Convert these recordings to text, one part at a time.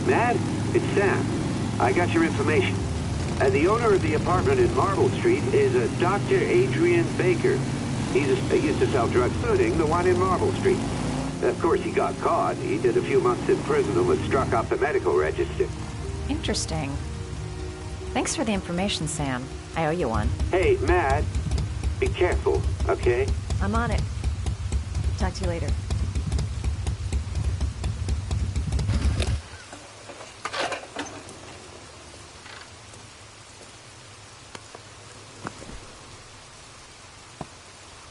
Matt, it's Sam. I got your information. The owner of the apartment in Marble Street is a Dr. Adrian Baker. He used to sell drugs, including the one in Marble Street. Of course, he got caught. He did a few months in prison and was struck off the medical register. Interesting. Thanks for the information, Sam. I owe you one. Hey, Matt, be careful, okay? I'm on it. Talk to you later.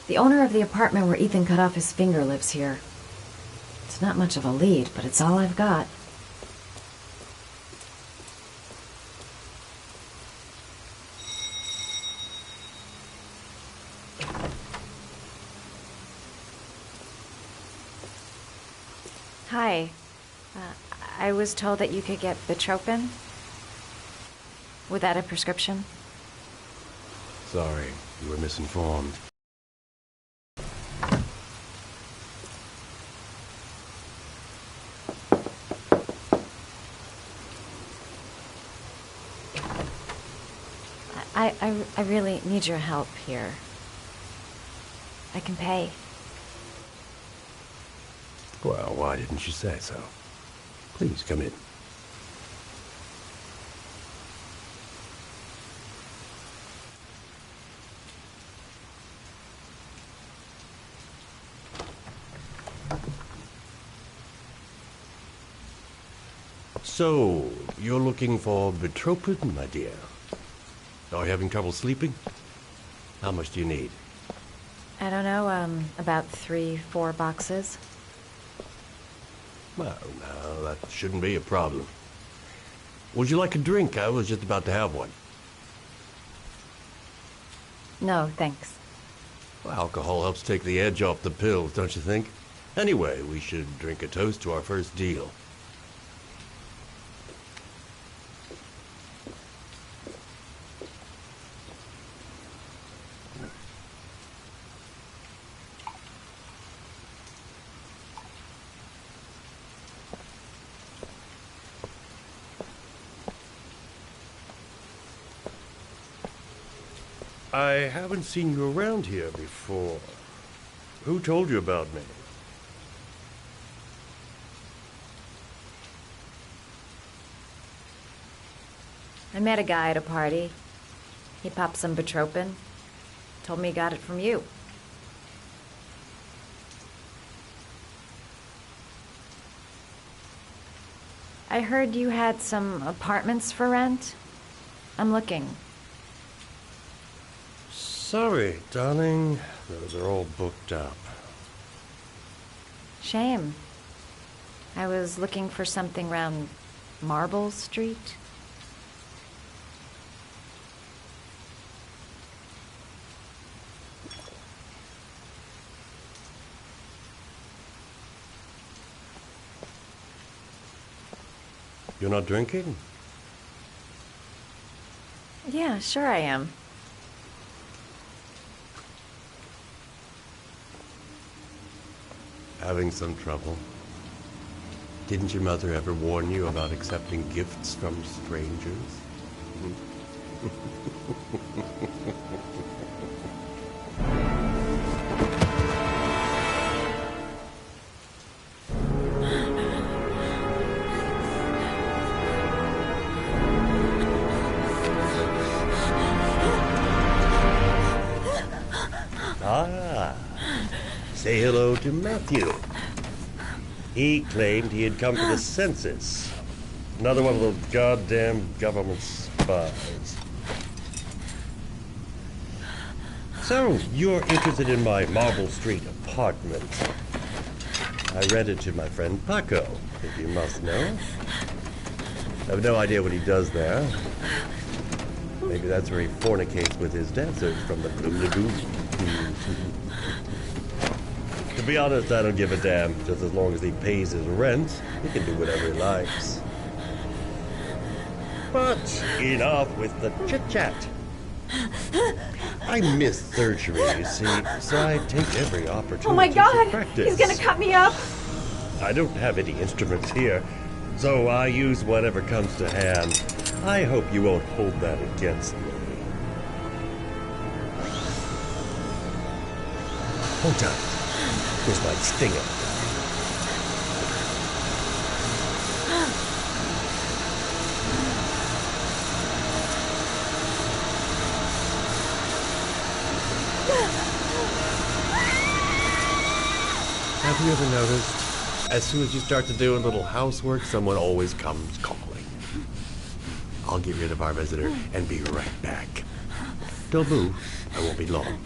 The owner of the apartment where Ethan cut off his finger lives here. It's not much of a lead, but it's all I've got. Hi. I was told that you could get Bitropin. Without a prescription? Sorry, you were misinformed. I really need your help here. I can pay. Well, why didn't you say so? Please come in. So, you're looking for Bitropin, my dear? Are you having trouble sleeping? How much do you need? I don't know, about 3-4 boxes. Well, no, that shouldn't be a problem. Would you like a drink? I was just about to have one. No, thanks. Well, alcohol helps take the edge off the pills, don't you think? Anyway, we should drink a toast to our first deal. I haven't seen you around here before. Who told you about me? I met a guy at a party. He popped some Bitropin. Told me he got it from you. I heard you had some apartments for rent. I'm looking. Sorry, darling. Those are all booked up. Shame. I was looking for something around Marble Street. You're not drinking? Yeah, sure I am. Having some trouble? Didn't your mother ever warn you about accepting gifts from strangers? Say hello to Matthew. He claimed he had come to the census. Another one of those goddamn government spies. So, you're interested in my Marble Street apartment. I rented to my friend Paco, if you must know. I have no idea what he does there. Maybe that's where he fornicates with his dancers from the Bloom Lagoon. To be honest, I don't give a damn. Just as long as he pays his rent, he can do whatever he likes. But enough with the chit-chat. I miss surgery, you see, so I take every opportunity Oh my God! to practice. He's gonna cut me up! I don't have any instruments here, So I use whatever comes to hand. I hope you won't hold that against me. Hold tight. This might sting him. Have you ever noticed? As soon as you start to do a little housework, someone always comes calling. I'll get rid of our visitor and be right back. Don't move. I won't be long.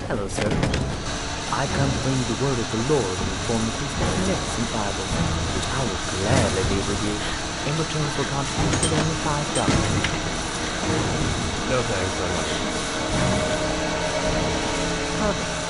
Hello, sir. I come to bring you the word of the Lord in the form of this magnificent Bible, which I will gladly leave with you in return for a contribution of only $5. No thanks so much. Perfect.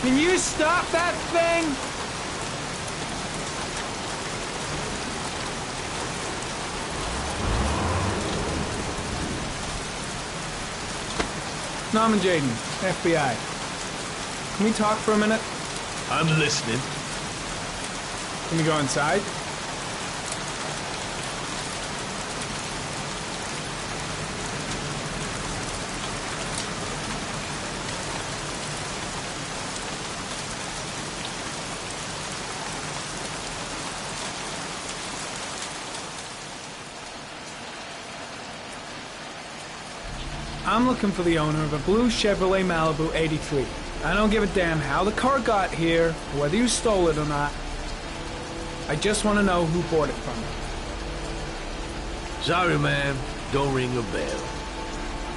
Can you stop that thing? Norman Jaden, FBI. Can we talk for a minute? I'm listening. Can we go inside? I'm looking for the owner of a blue Chevrolet Malibu 83. I don't give a damn how the car got here, whether you stole it or not. I just want to know who bought it from you. Sorry, man. Don't ring a bell.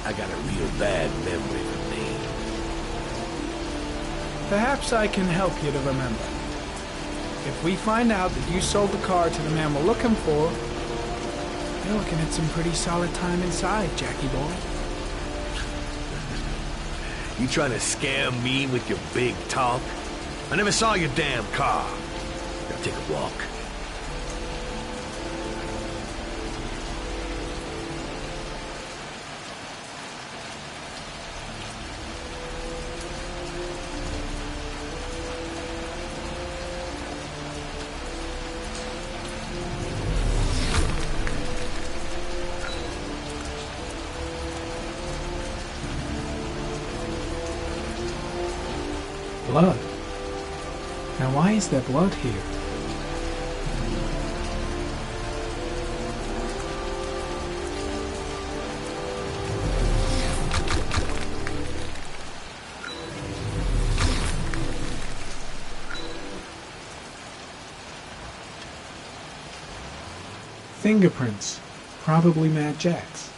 I got a real bad memory for names. Perhaps I can help you to remember. If we find out that you sold the car to the man we're looking for, you're looking at some pretty solid time inside, Jackie boy. You trying to scam me with your big talk? I never saw your damn car. Now take a walk. Blood. Now why is there blood here? Fingerprints. Probably Mad Jack's.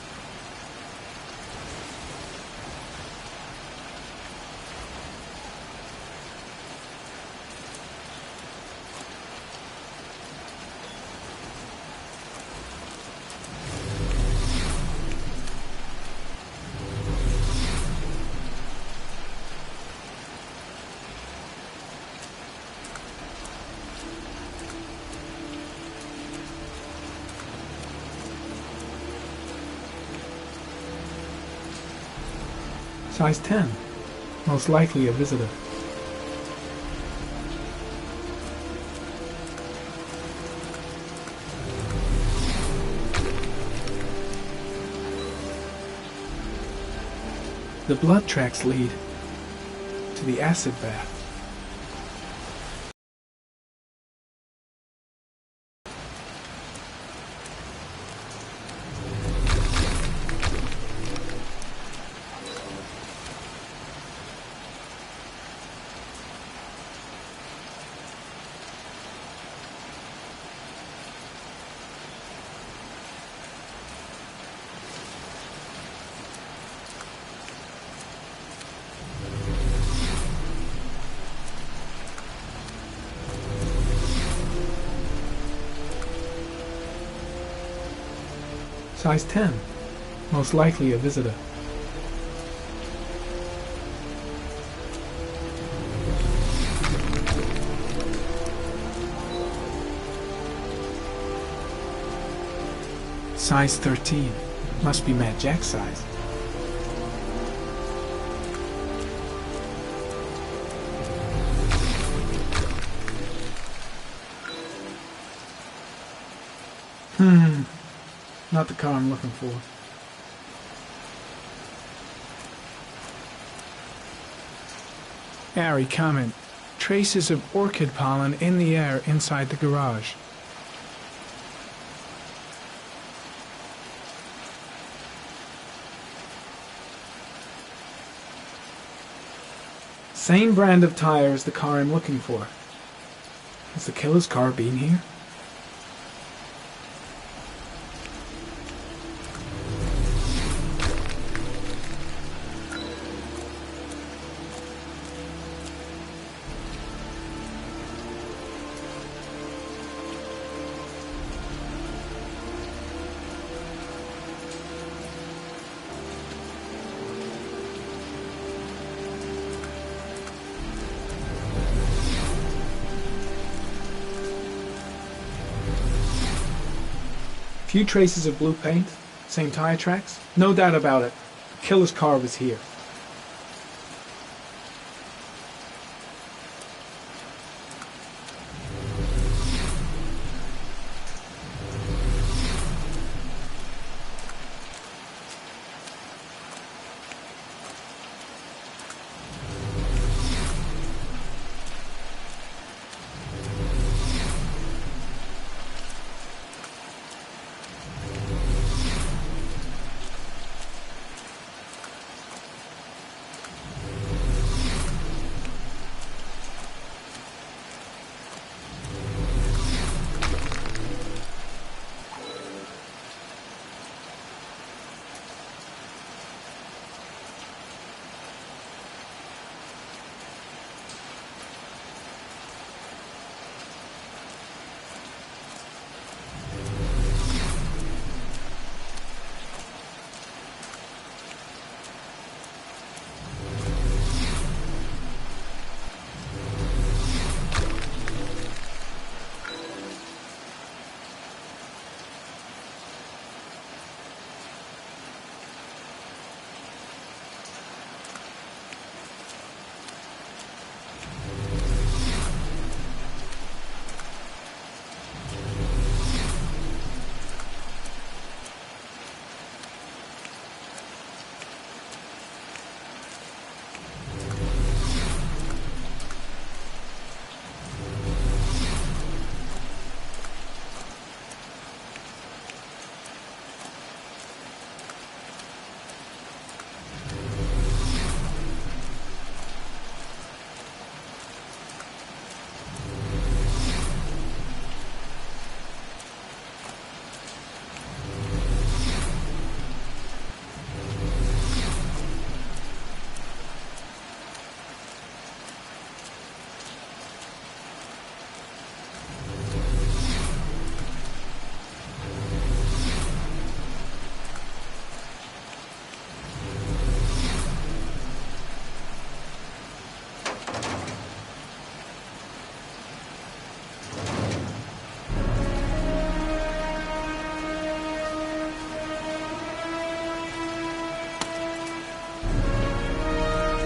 Size 10. Most likely a visitor. The blood tracks lead to the acid bath. Size 10. Most likely a visitor. Size 13. Must be Mad Jack's size. Not the car I'm looking for. Harry, comment. Traces of orchid pollen in the air inside the garage. Same brand of tire as the car I'm looking for. Has the killer's car been here? Few traces of blue paint, same tire tracks. No doubt about it. The killer's car was here.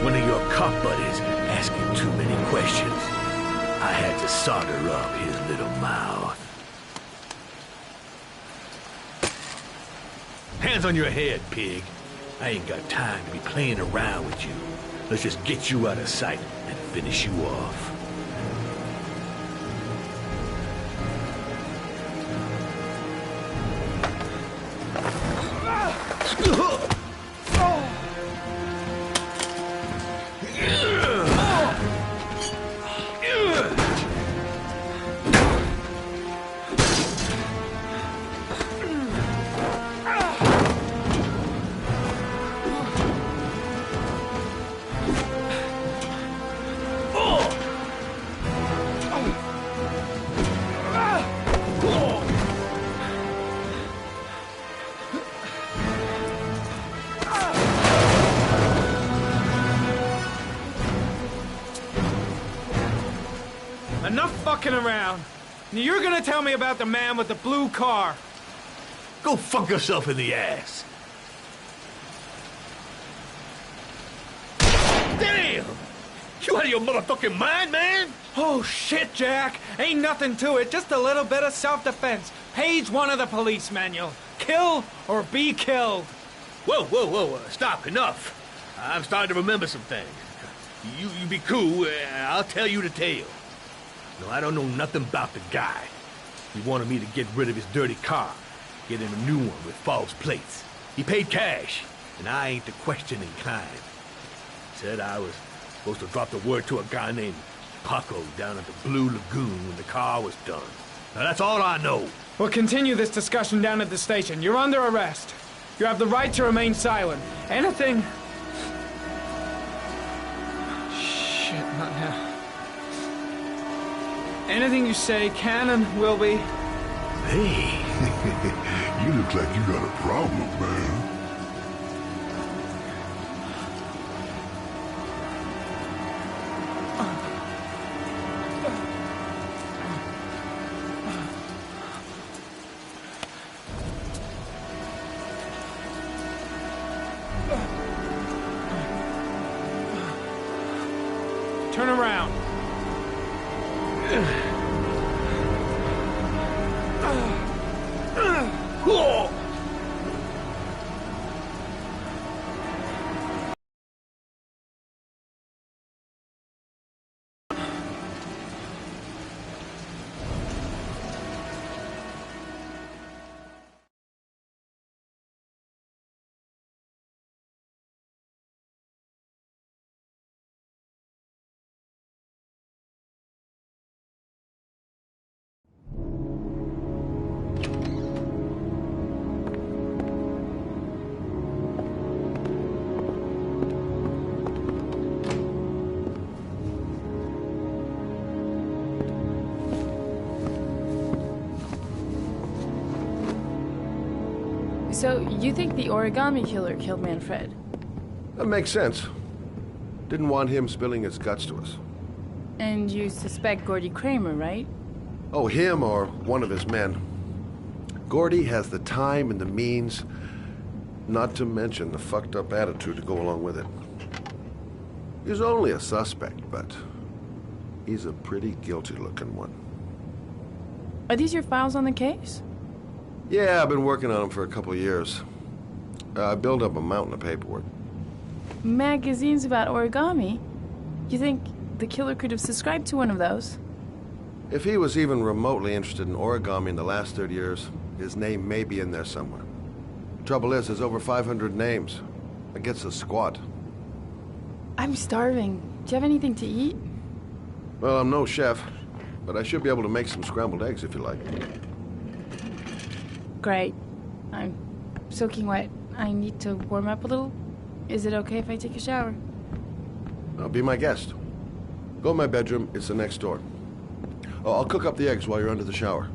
One of your cop buddies asking too many questions. I had to solder up his little mouth. Hands on your head, pig. I ain't got time to be playing around with you. Let's just get you out of sight and finish you off. Enough fucking around. You're gonna tell me about the man with the blue car. Go fuck yourself in the ass. Damn! You out of your motherfucking mind, man? Oh shit, Jack. Ain't nothing to it. Just a little bit of self-defense. Page 1 of the police manual. Kill or be killed. Whoa, stop, enough. I'm starting to remember some things. You be cool, I'll tell you the tale. No, I don't know nothing about the guy. He wanted me to get rid of his dirty car, get him a new one with false plates. He paid cash, and I ain't the questioning kind. Said I was supposed to drop the word to a guy named Paco down at the Blue Lagoon when the car was done. Now that's all I know. We'll continue this discussion down at the station. You're under arrest. You have the right to remain silent. Anything... Shit, not now. Anything you say can and will be... Hey, You look like you got a problem, man. Turn around. So, you think the origami killer killed Manfred? That makes sense. Didn't want him spilling his guts to us. And you suspect Gordy Kramer, right? Oh, him or one of his men. Gordy has the time and the means, not to mention the fucked up attitude to go along with it. He's only a suspect, but he's a pretty guilty looking one. Are these your files on the case? Yeah, I've been working on him for a couple of years. I built up a mountain of paperwork. Magazines about origami? You think the killer could have subscribed to one of those? If he was even remotely interested in origami in the last 30 years, his name may be in there somewhere. Trouble is, there's over 500 names. That gets us squat. I'm starving. Do you have anything to eat? Well, I'm no chef, but I should be able to make some scrambled eggs if you like. Great. I'm soaking wet. I need to warm up a little. Is it okay if I take a shower? Be my guest. Go in my bedroom. It's the next door. Oh, I'll cook up the eggs while you're under the shower.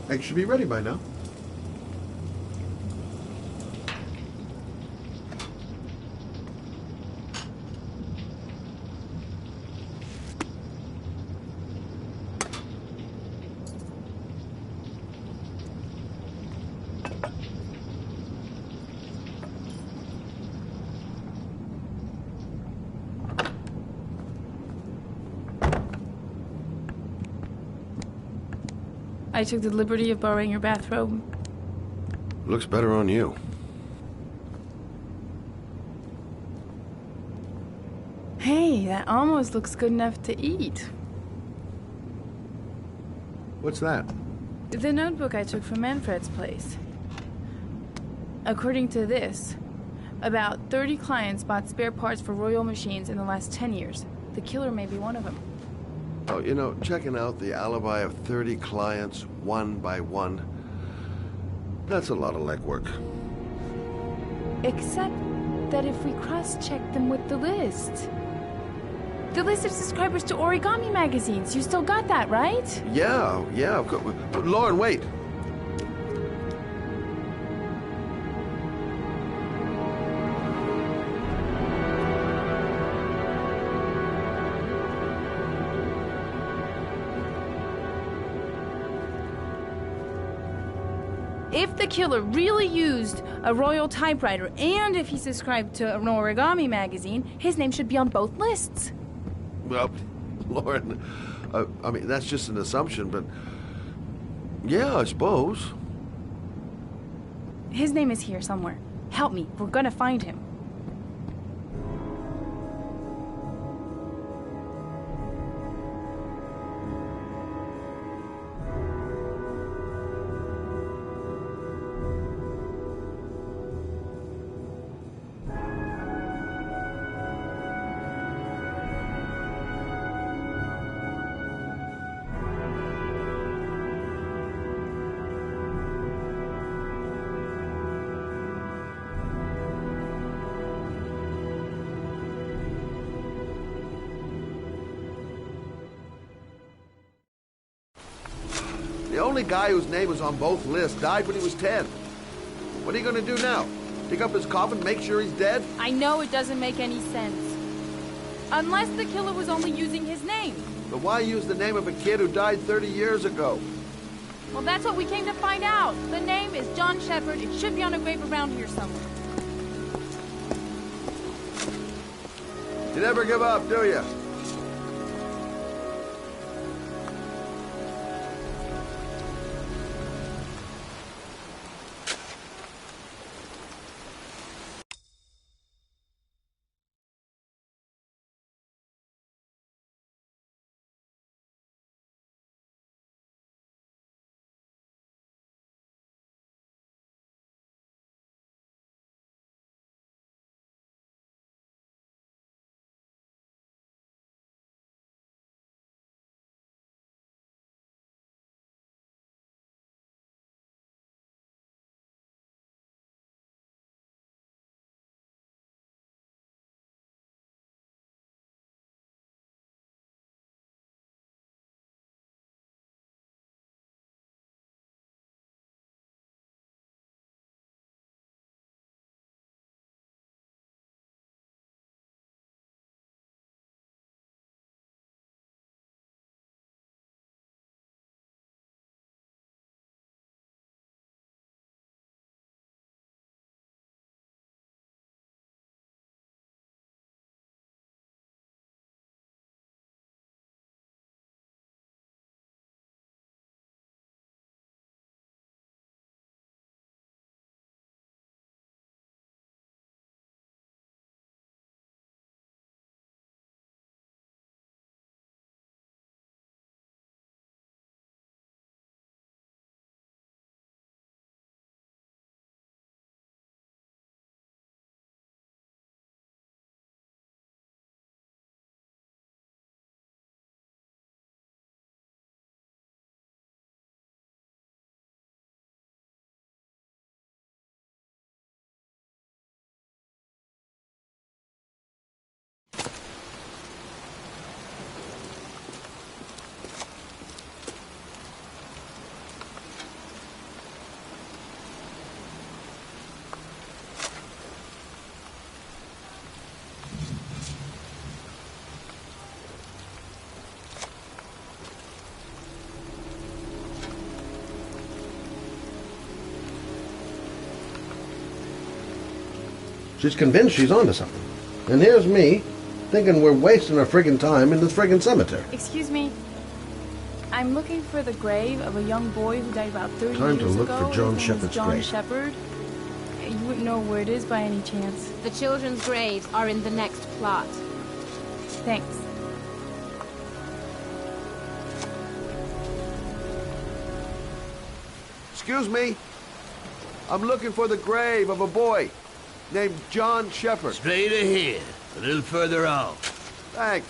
Eggs should be ready by now. I took the liberty of borrowing your bathrobe. Looks better on you. Hey, that almost looks good enough to eat. What's that? The notebook I took from Manfred's place. According to this, about 30 clients bought spare parts for Royal machines in the last 10 years. The killer may be one of them. Oh, you know, checking out the alibi of 30 clients one by one, that's a lot of legwork. Except that if we cross-check them with the list of subscribers to origami magazines, you still got that, right? Yeah, of course. Lauren, wait. If the killer really used a royal typewriter and if he subscribed to an origami magazine, his name should be on both lists. Well, Lauren, I mean, that's just an assumption, but yeah, I suppose. His name is here somewhere. Help me. We're gonna find him. The only guy whose name was on both lists died when he was 10. What are you going to do now? Dig up his coffin, make sure he's dead? I know it doesn't make any sense. Unless the killer was only using his name. But why use the name of a kid who died 30 years ago? Well, that's what we came to find out. The name is John Shepard. It should be on a grave around here somewhere. You never give up, do you? She's convinced she's onto something. And here's me, thinking we're wasting our friggin' time in the friggin' cemetery. Excuse me. I'm looking for the grave of a young boy who died about 30 Time to years look ago. for John His name is Shepard's John grave. Shepard. You wouldn't know where it is by any chance. The children's graves are in the next plot. Thanks. Excuse me. I'm looking for the grave of a boy named John Shepard. Straight ahead, a little further on. Thanks.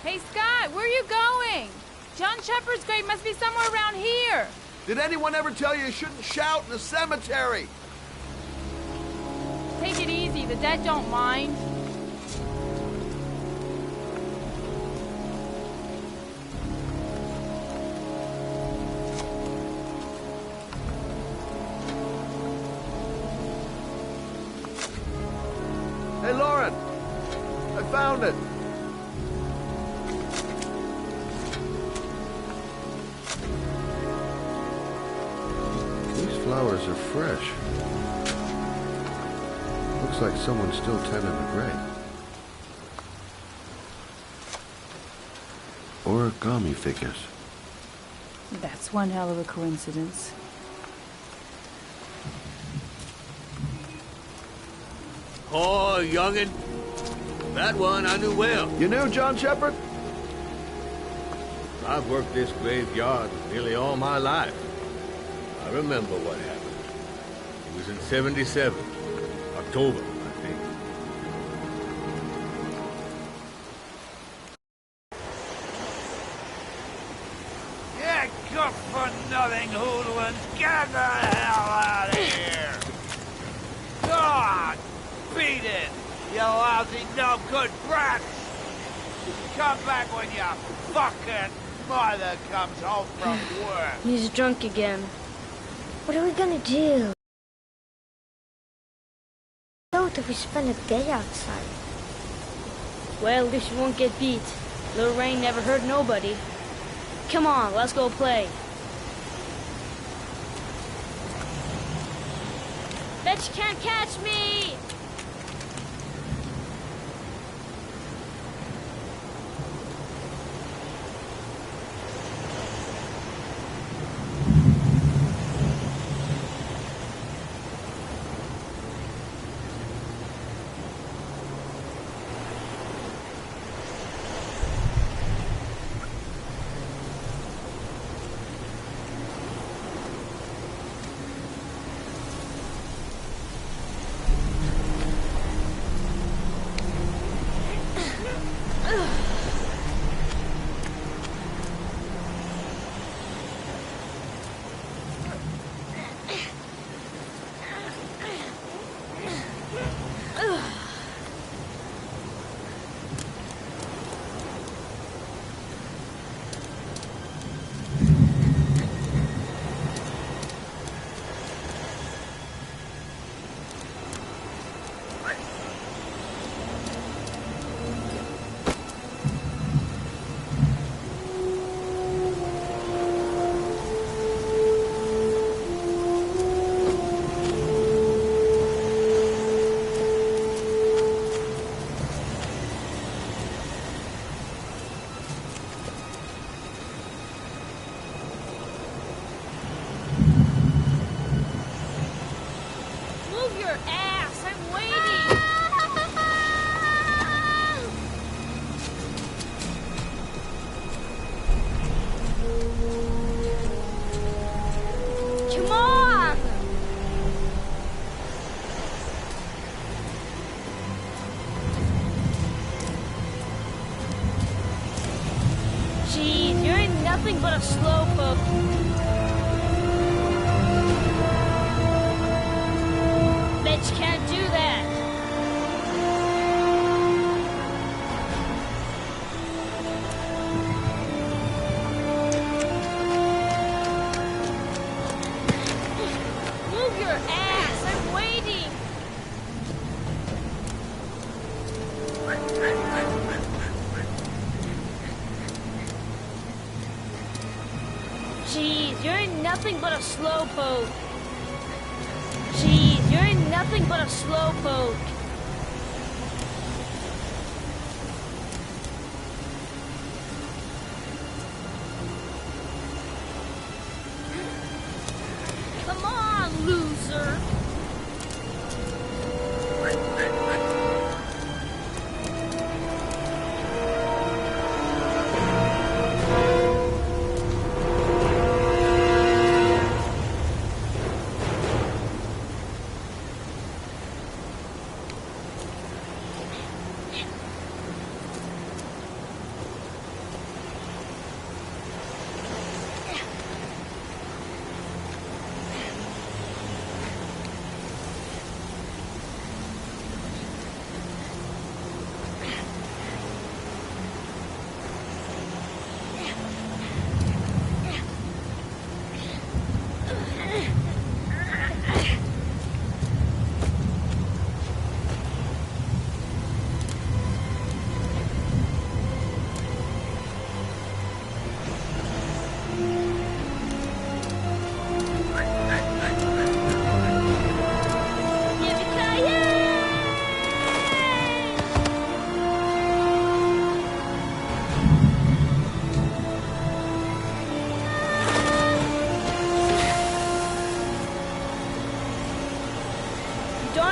Hey, Scott, where are you going? John Shepard's grave must be somewhere around here. Did anyone ever tell you shouldn't shout in the cemetery? Take it easy. The dead don't mind. Hey, Lauren! I found it! These flowers are fresh. Looks like someone's still tending the grave. Origami figures. That's one hell of a coincidence. Oh, youngin'. That one I knew well. You knew John Shepard? I've worked this graveyard nearly all my life. I remember what happened. It was in 77. October, I think. Yeah, good-for-nothing hoodlums, get the hell out of here! God, beat it, you lousy no-good brats! Come back when your fucking mother comes home from work. He's drunk again. What are we gonna do? What if we spend a day outside? Well, at least you won't get beat. Little rain never hurt nobody. Come on, let's go play. Bet you can't catch me! Nothing but a slowpoke. Bet you can't do that. Move your ass, I'm waiting. Jeez, you're nothing but a slowpoke. Jeez, you're nothing but a slowpoke. Come on, loser.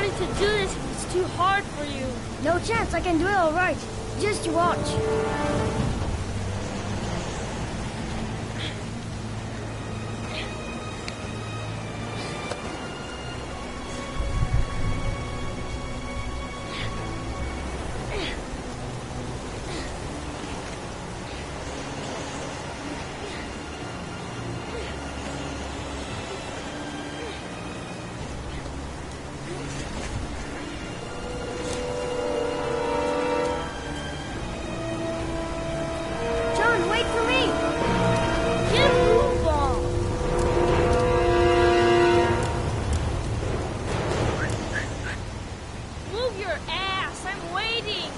wanted to do this if it's too hard for you. No chance, I can do it all right. Just you watch. Wait for me! Get a move on! Move your ass! I'm waiting!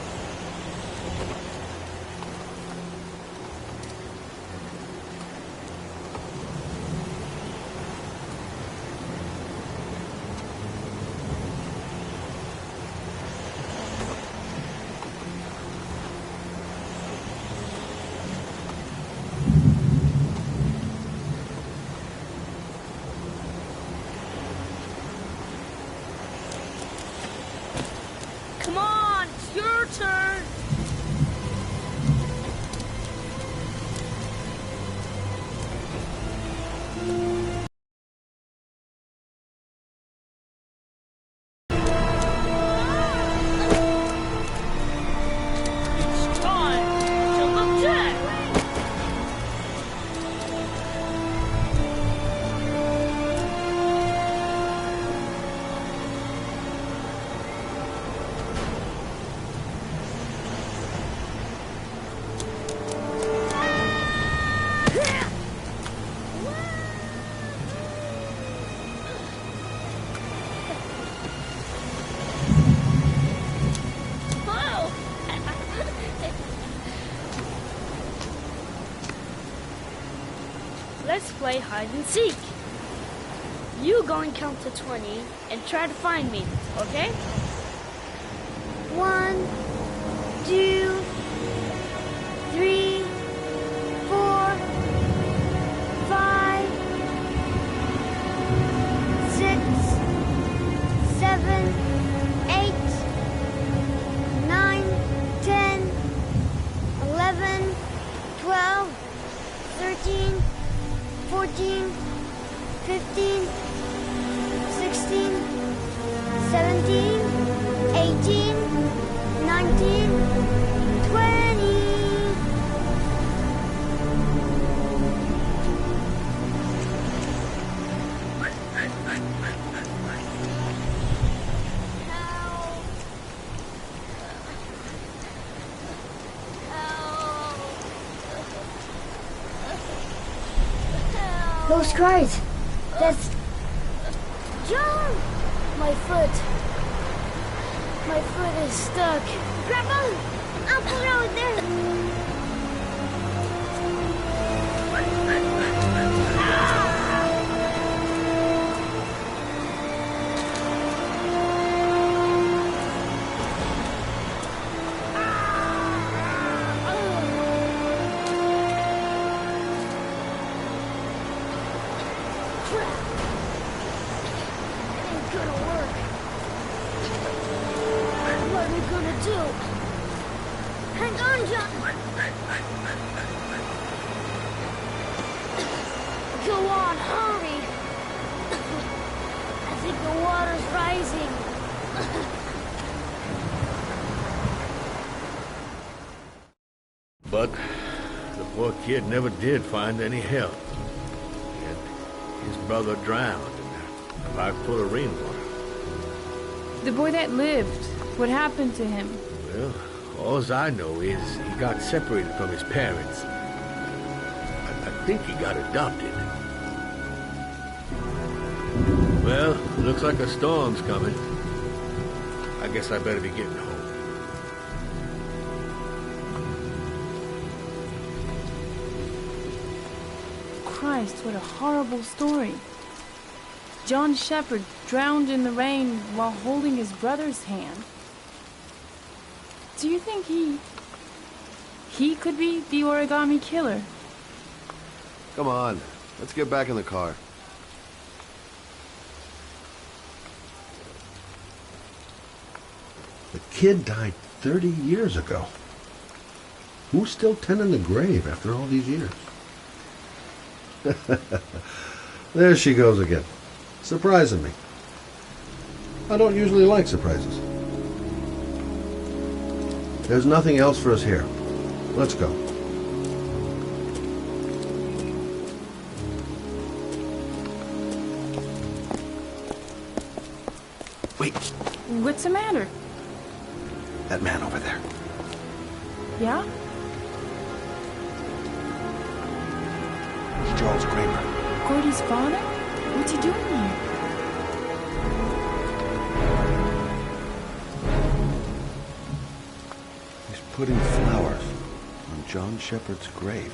Come on, it's your turn. It's time to attack. Let's play hide and seek. You go and count to 20 and try to find me, okay? 1, 2, 3, 4, 5, 6, 7, 8, 9, 10, 11, 12, 13, 14, 15, 16, 17, 18, 19, 20. Those cries. That's John. My foot is stuck. Grandpa, I'll put it out there. Go on, hurry! I think the water's rising. But the poor kid never did find any help. Yet his brother drowned in the pipe full of rainwater. The boy that lived, what happened to him? Well, all I know is he got separated from his parents. I think he got adopted. Well, looks like a storm's coming. I guess I better be getting home. Christ, what a horrible story. John Shepherd drowned in the rain while holding his brother's hand. Do you think he could be the origami killer? Come on, let's get back in the car. kid died 30 years ago. Who's still tending the grave after all these years? There she goes again, surprising me. I don't usually like surprises. There's nothing else for us here. Let's go. Wait. What's the matter? That man over there. Yeah? Charles Kramer. Gordy's father? What's he doing here? He's putting flowers on John Shepard's grave.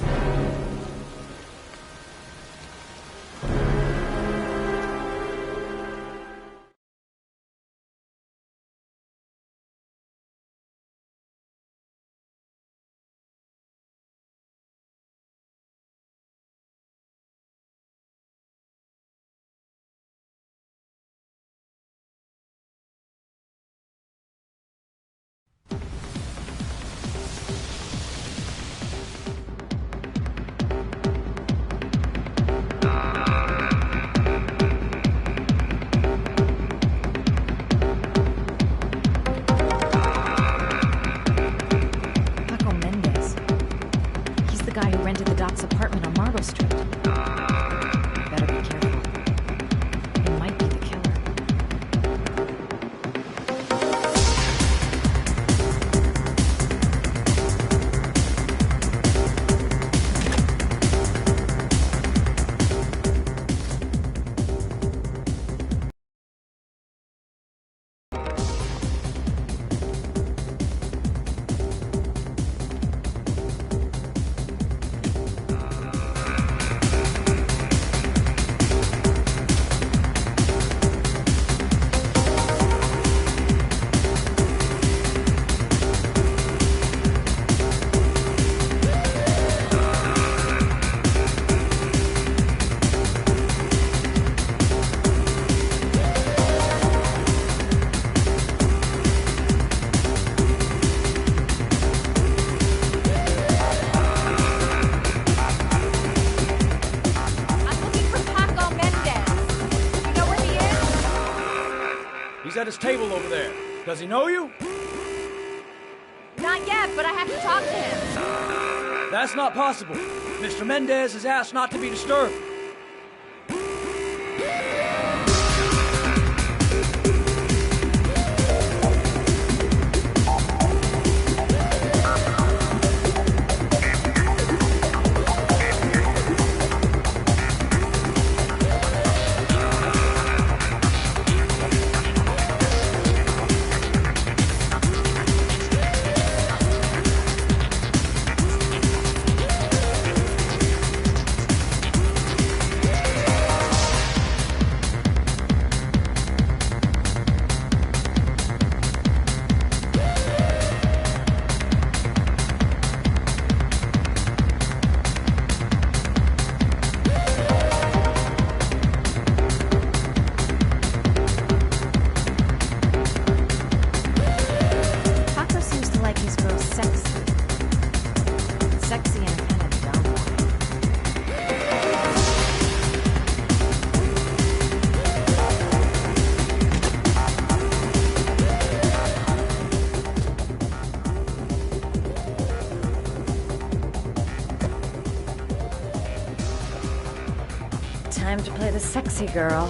Paco Mendez. He's the guy who rented the Doc's apartment on Marble Street. Better be careful. He might be the killer. He's at his table over there. Does he know you? Not yet, but I have to talk to him. That's not possible. Mr. Mendez has asked not to be disturbed. Time to play the sexy girl.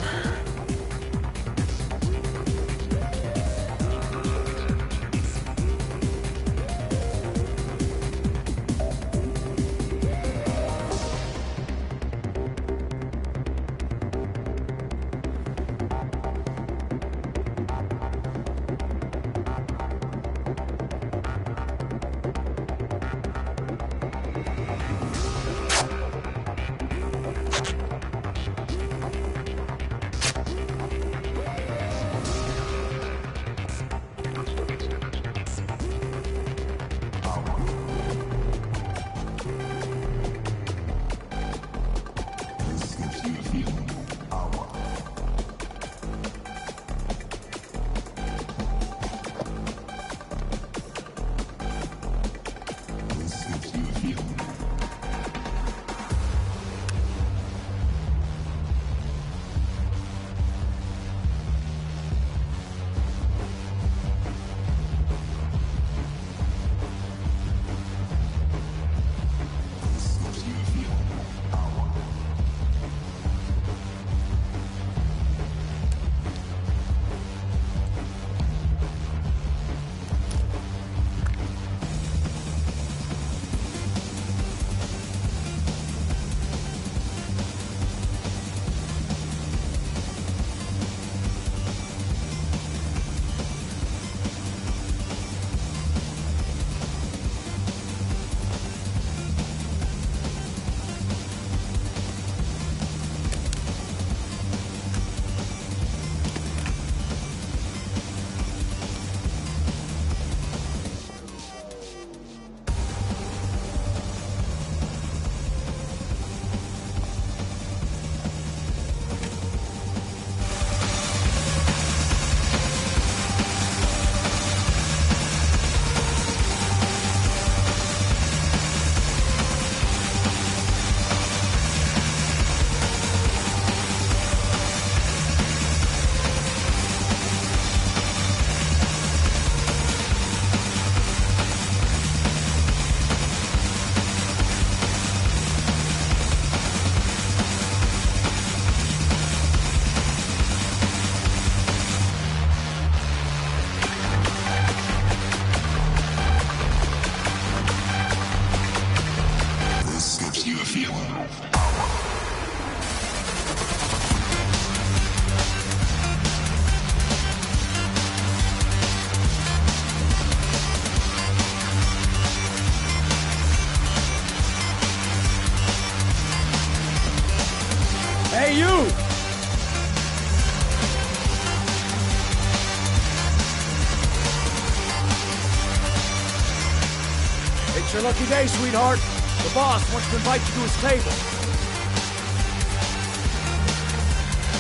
It's your lucky day, sweetheart. The boss wants to invite you to his table.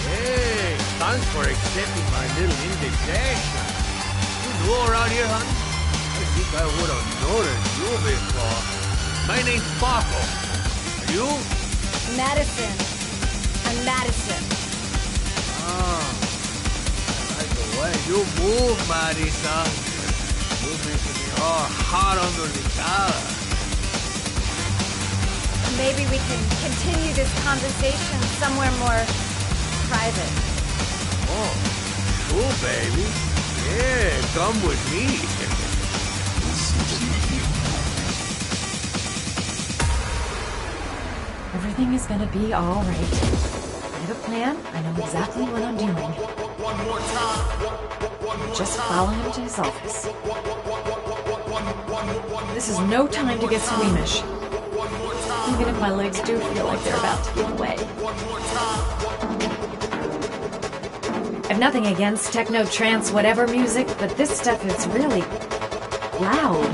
Hey, thanks for accepting my little invitation. You new around here, honey? I think I would have noticed you before. My name's Paco. Are you? Madison. I'm Madison. Ah, I like the way you move, Marisa. You're making me all hot under the collar. Maybe we can continue this conversation somewhere more private. Oh, cool, baby. Yeah, come with me. Everything is gonna be all right. I have a plan. I know exactly what I'm doing. Just follow him to his office. This is no time to get squeamish. Even if my legs do feel like they're about to give way. I've nothing against techno, trance, whatever music, but this stuff is really loud.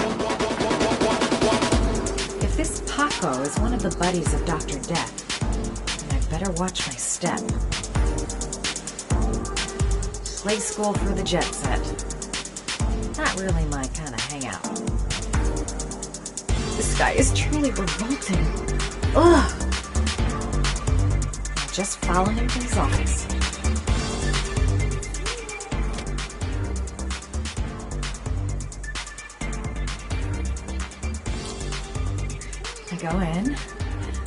If this Paco is one of the buddies of Dr. Death, then I'd better watch my step. Slay school for the jet set. Not really my kind of hangout. This guy is truly revolting. Ugh! Just follow him to his office. I go in,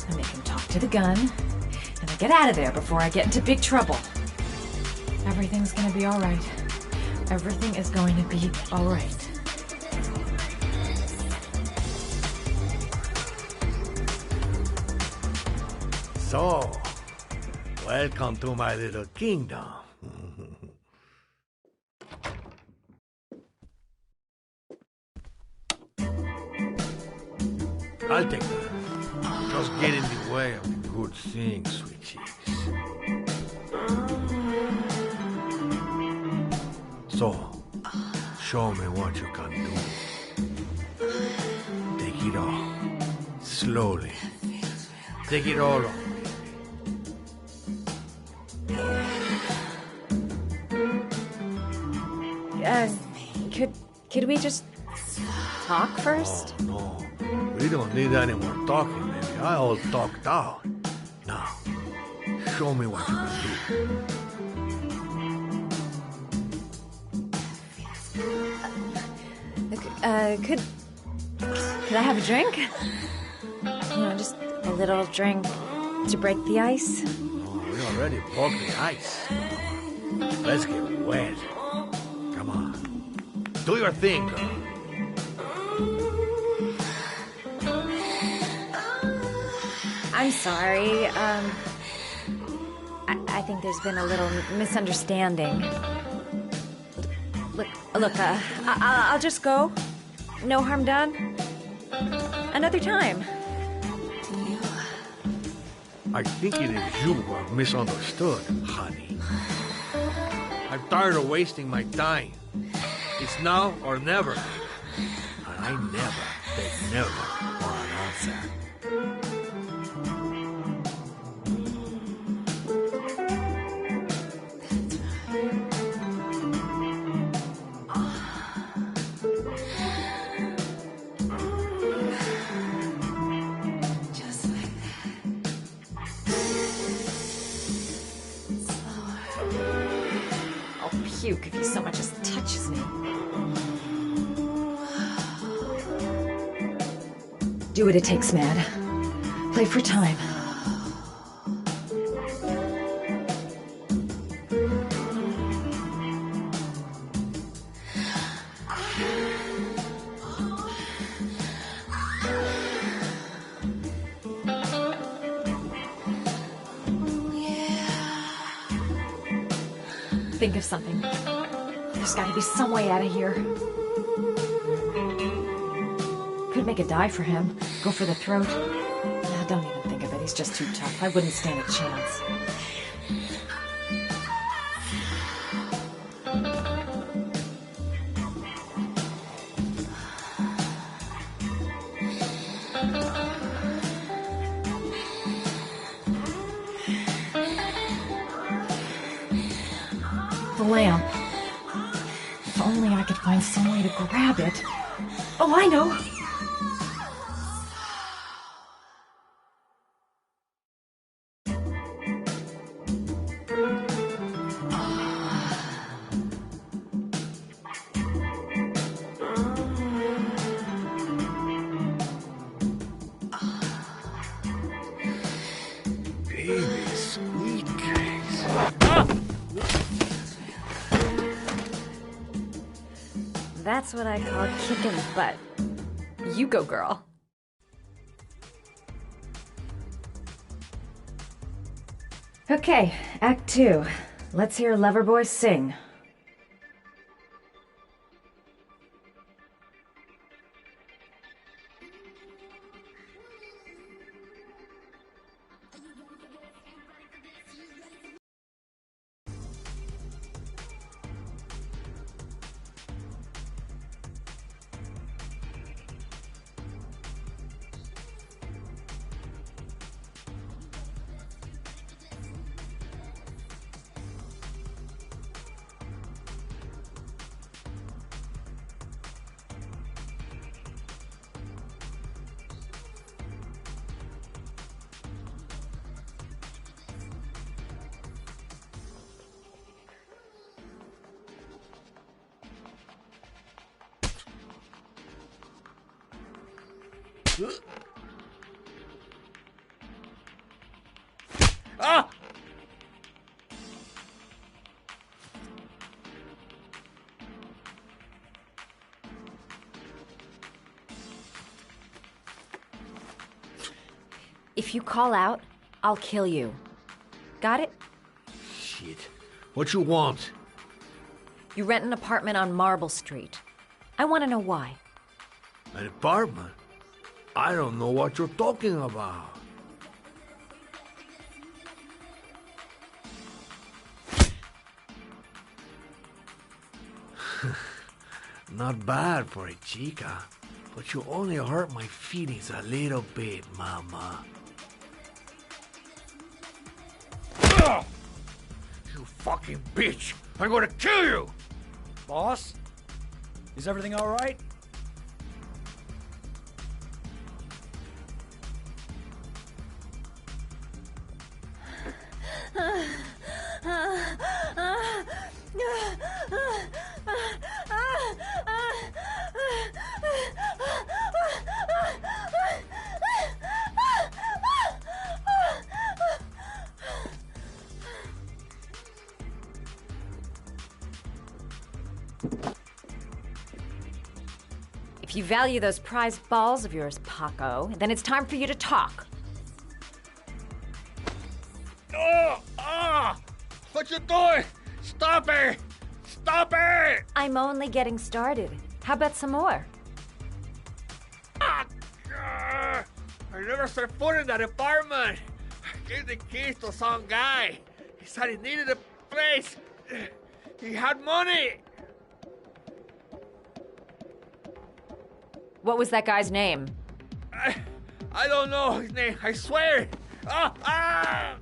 I make him talk to the gun, and I get out of there before I get into big trouble. Everything's gonna be alright. Everything is going to be alright. So, welcome to my little kingdom. I'll take that. Just get in the way of the good things, sweet cheeks. So, show me what you can do. Take it all. Slowly. Take it all on. Could we just talk first? Oh, no. We don't need any more talking, baby. I all talked out. Now, show me what you can do. Could I have a drink? You know, just a little drink to break the ice. Oh, we already broke the ice. Let's get wet. Come on. Do your thing, girl. I'm sorry. I think there's been a little misunderstanding. Look, I'll just go. No harm done. Another time. I think it is you who have misunderstood, honey. I'm tired of wasting my time. It's now or never. And I never take never for an answer. Puke if he so much as touches me. Do what it takes, Mad. Play for time. Think of something. There's gotta be some way out of here. Could make a dive for him. Go for the throat. Nah, don't even think of it. He's just too tough. I wouldn't stand a chance. the lamp. If only I could find some way to grab it. Oh, I know! Baby, sweet cakes. That's what I call kicking butt. You go, girl. Okay, Act 2. Let's hear Loverboy sing. Ah! If you call out, I'll kill you. Got it? Shit. What you want? You rent an apartment on Marble Street. I want to know why. An apartment? I don't know what you're talking about. Not bad for a chica, but you only hurt my feelings a little bit, mama. Ugh! You fucking bitch! I'm gonna kill you! Boss? Is everything all right? If you value those prized balls of yours, Paco, then it's time for you to talk. Oh! Ah! What you doing? Stop it! Stop it! I'm only getting started. How about some more? Ah! I never set foot in that apartment. I gave the keys to some guy. He said he needed a place. He had money. What was that guy's name? I don't know his name. I swear. Ah! Ah!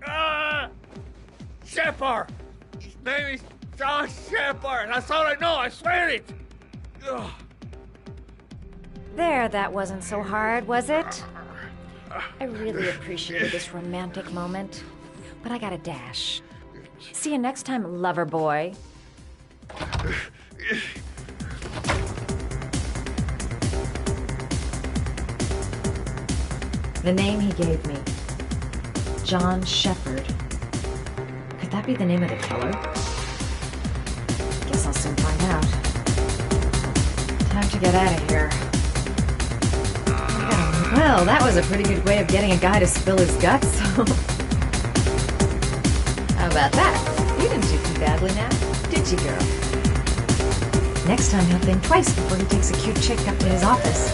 Ah! Shepard! His name is John Shepard. That's all I know. I swear it. Ugh. There, that wasn't so hard, was it? I really appreciated this romantic moment, but I gotta dash. See you next time, lover boy. The name he gave me, John Shepard. Could that be the name of the killer? Guess I'll soon find out. Time to get out of here. Well, that was a pretty good way of getting a guy to spill his guts. How about that? You didn't do too badly now, did you, girl? Next time he'll think twice before he takes a cute chick up to his office.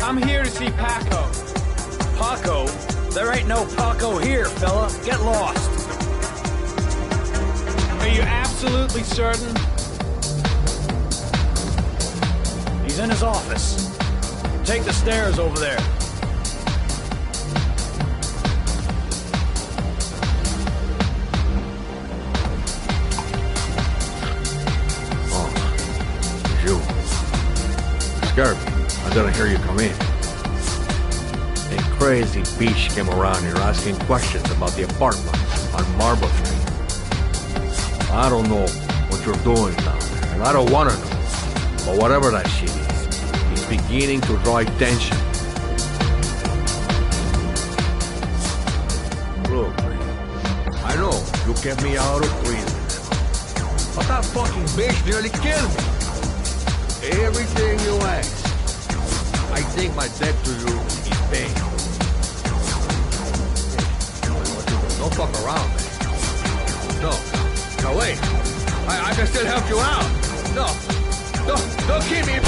I'm here to see Paco. Paco? There ain't no Paco here, fella. Get lost. Are you absolutely certain? He's in his office. Take the stairs over there. You. Scared me. I didn't hear you come in. A crazy bitch came around here asking questions about the apartment on Marble Street. I don't know what you're doing down there, and I don't want to know. But whatever that shit is, it's beginning to draw attention. Look, man, I know you kept me out of prison, but that fucking bitch nearly killed me. Everything you ask, I think my debt to you is paid. Don't fuck around, man. No, wait. I can still help you out. No, don't keep me.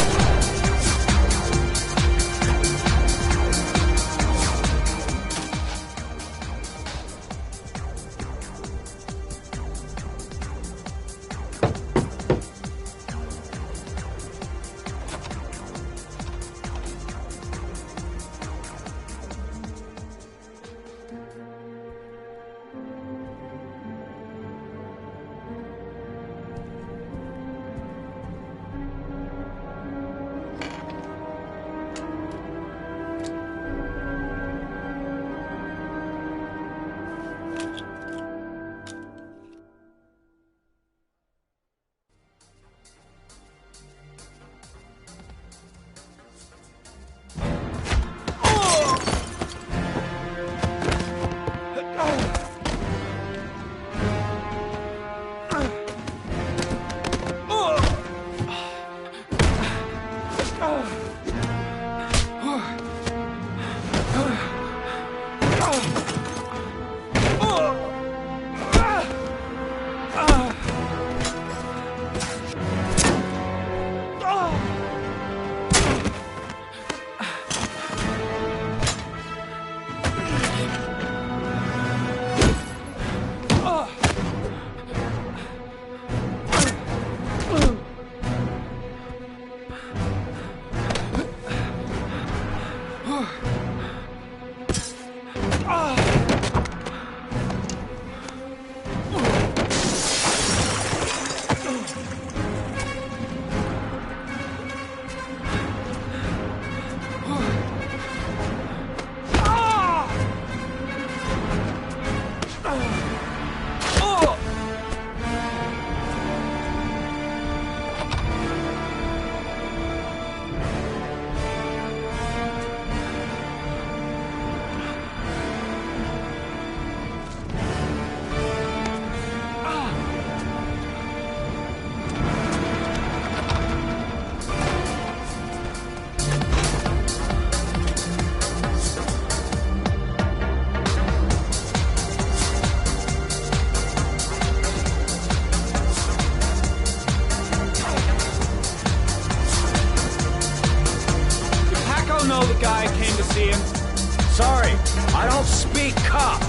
Sorry, I don't speak cop.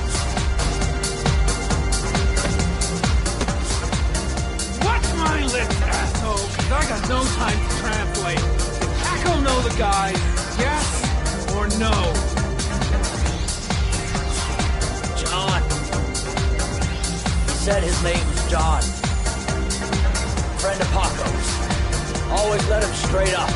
Watch my lips, asshole, because I got no time to translate. Does Paco know the guy? Yes or no? John. He said his name's John. Friend of Paco's. Always let him straight up.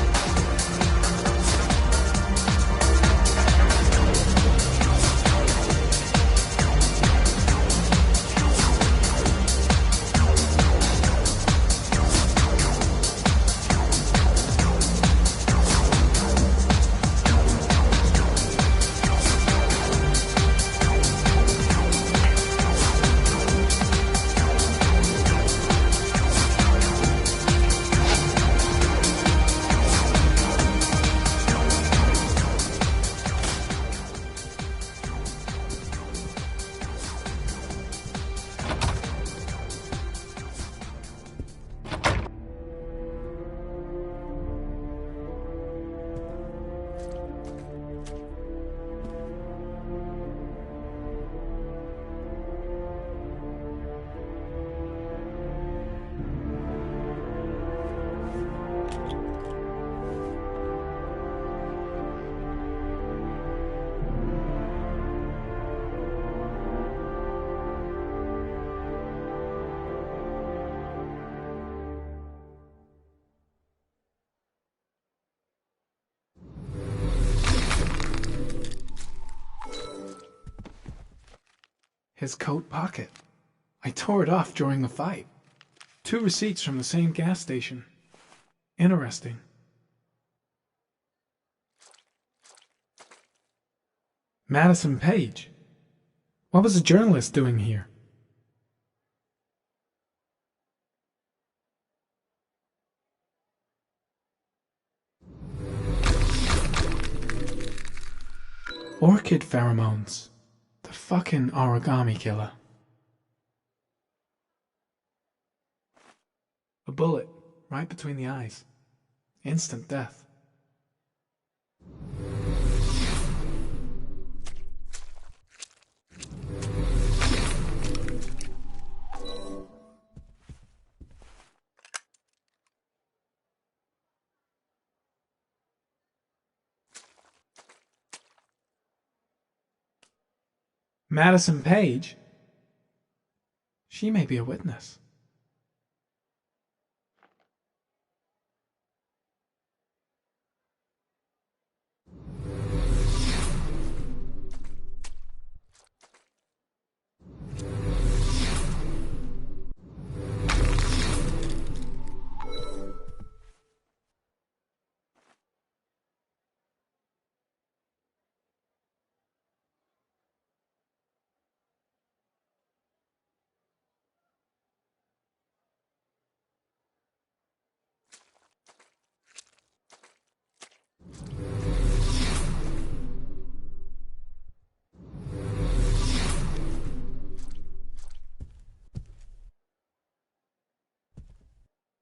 His coat pocket. I tore it off during the fight. 2 receipts from the same gas station. Interesting. Madison Page. What was a journalist doing here? Orchid pheromones. The fucking origami killer. A bullet, right between the eyes. Instant death. Madison Page? She may be a witness.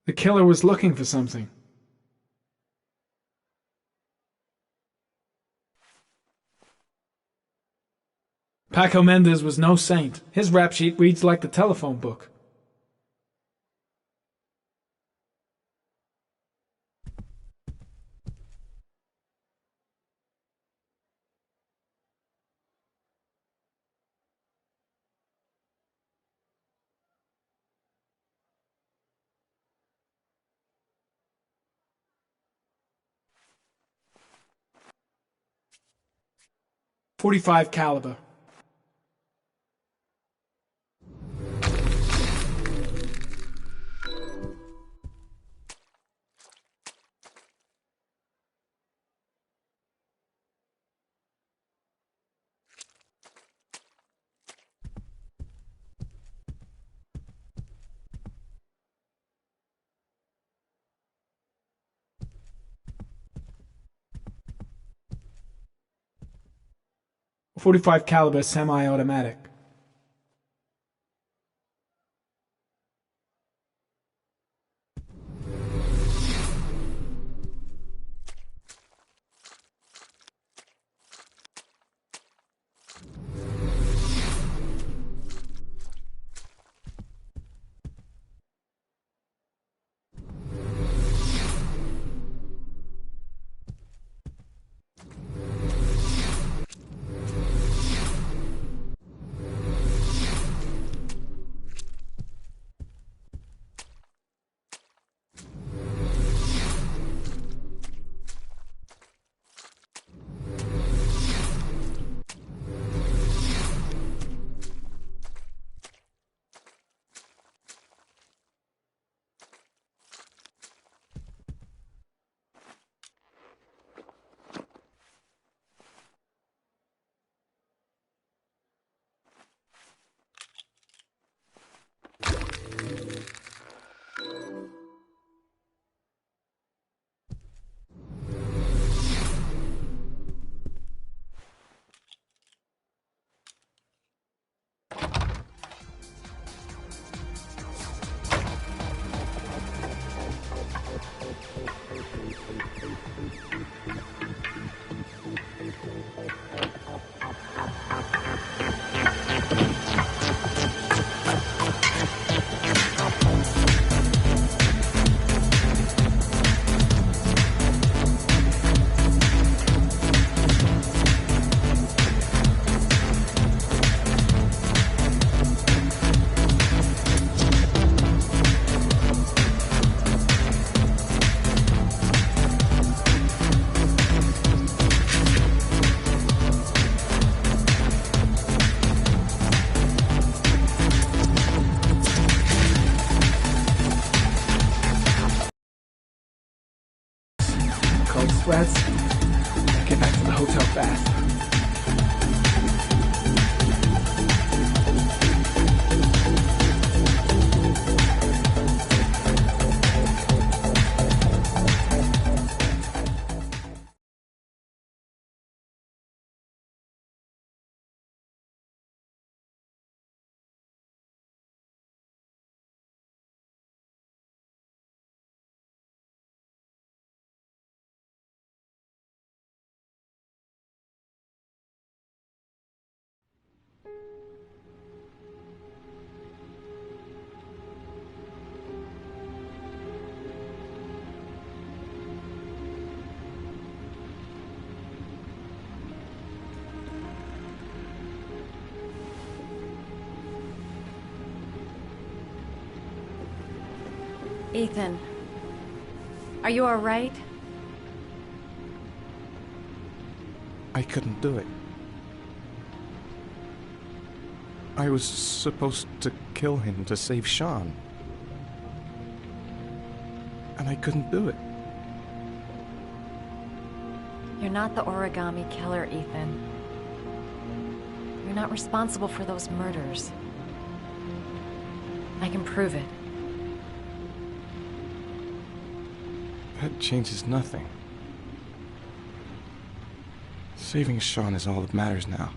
The killer was looking for something. Paco Mendez was no saint. His rap sheet reads like the telephone book. .45 caliber. .45 caliber semi-automatic. hotel bath. Ethan, are you all right? I couldn't do it. I was supposed to kill him to save Sean. And I couldn't do it. You're not the origami killer, Ethan. You're not responsible for those murders. I can prove it. That changes nothing. Saving Sean is all that matters now.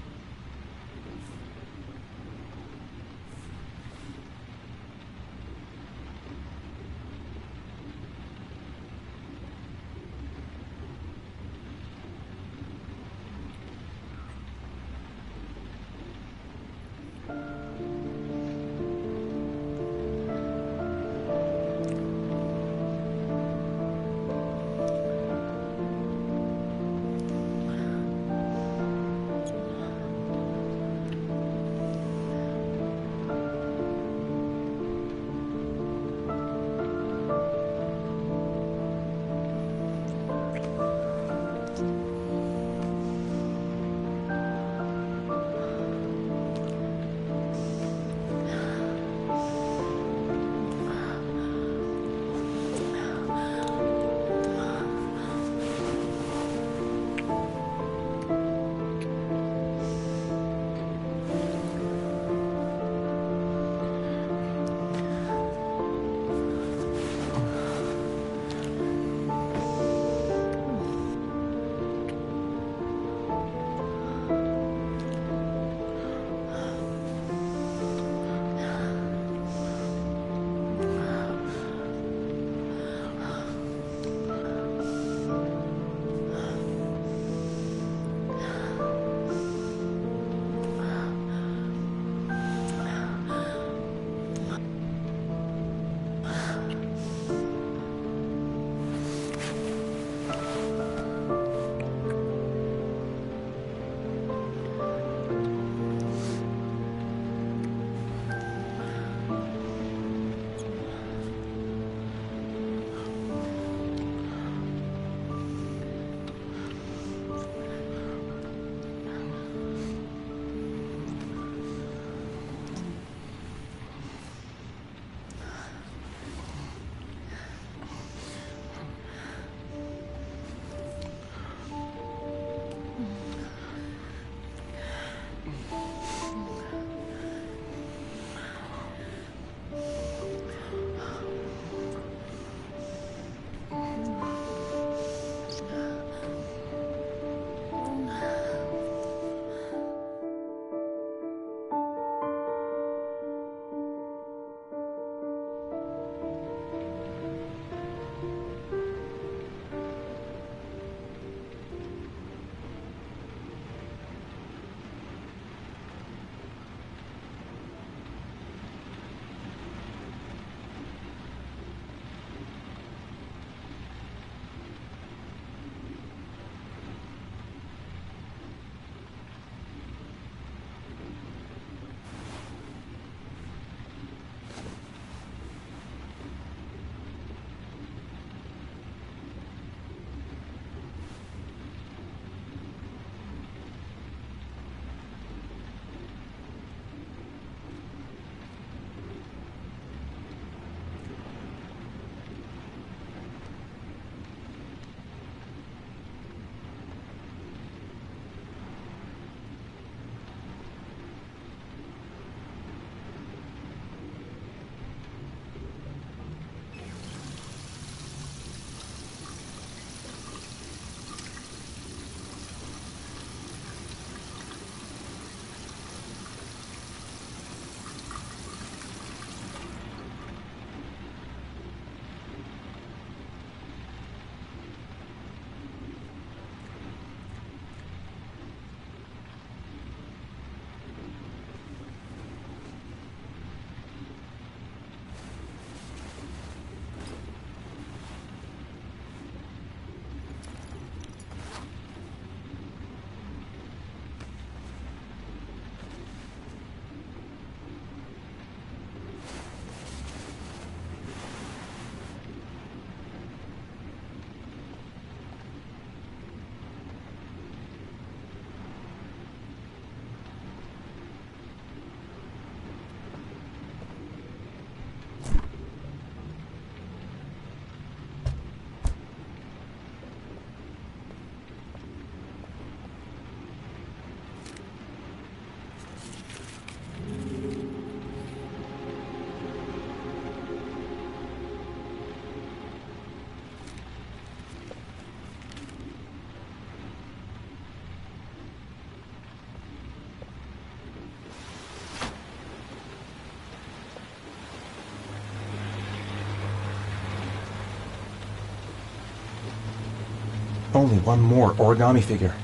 only one more origami figure.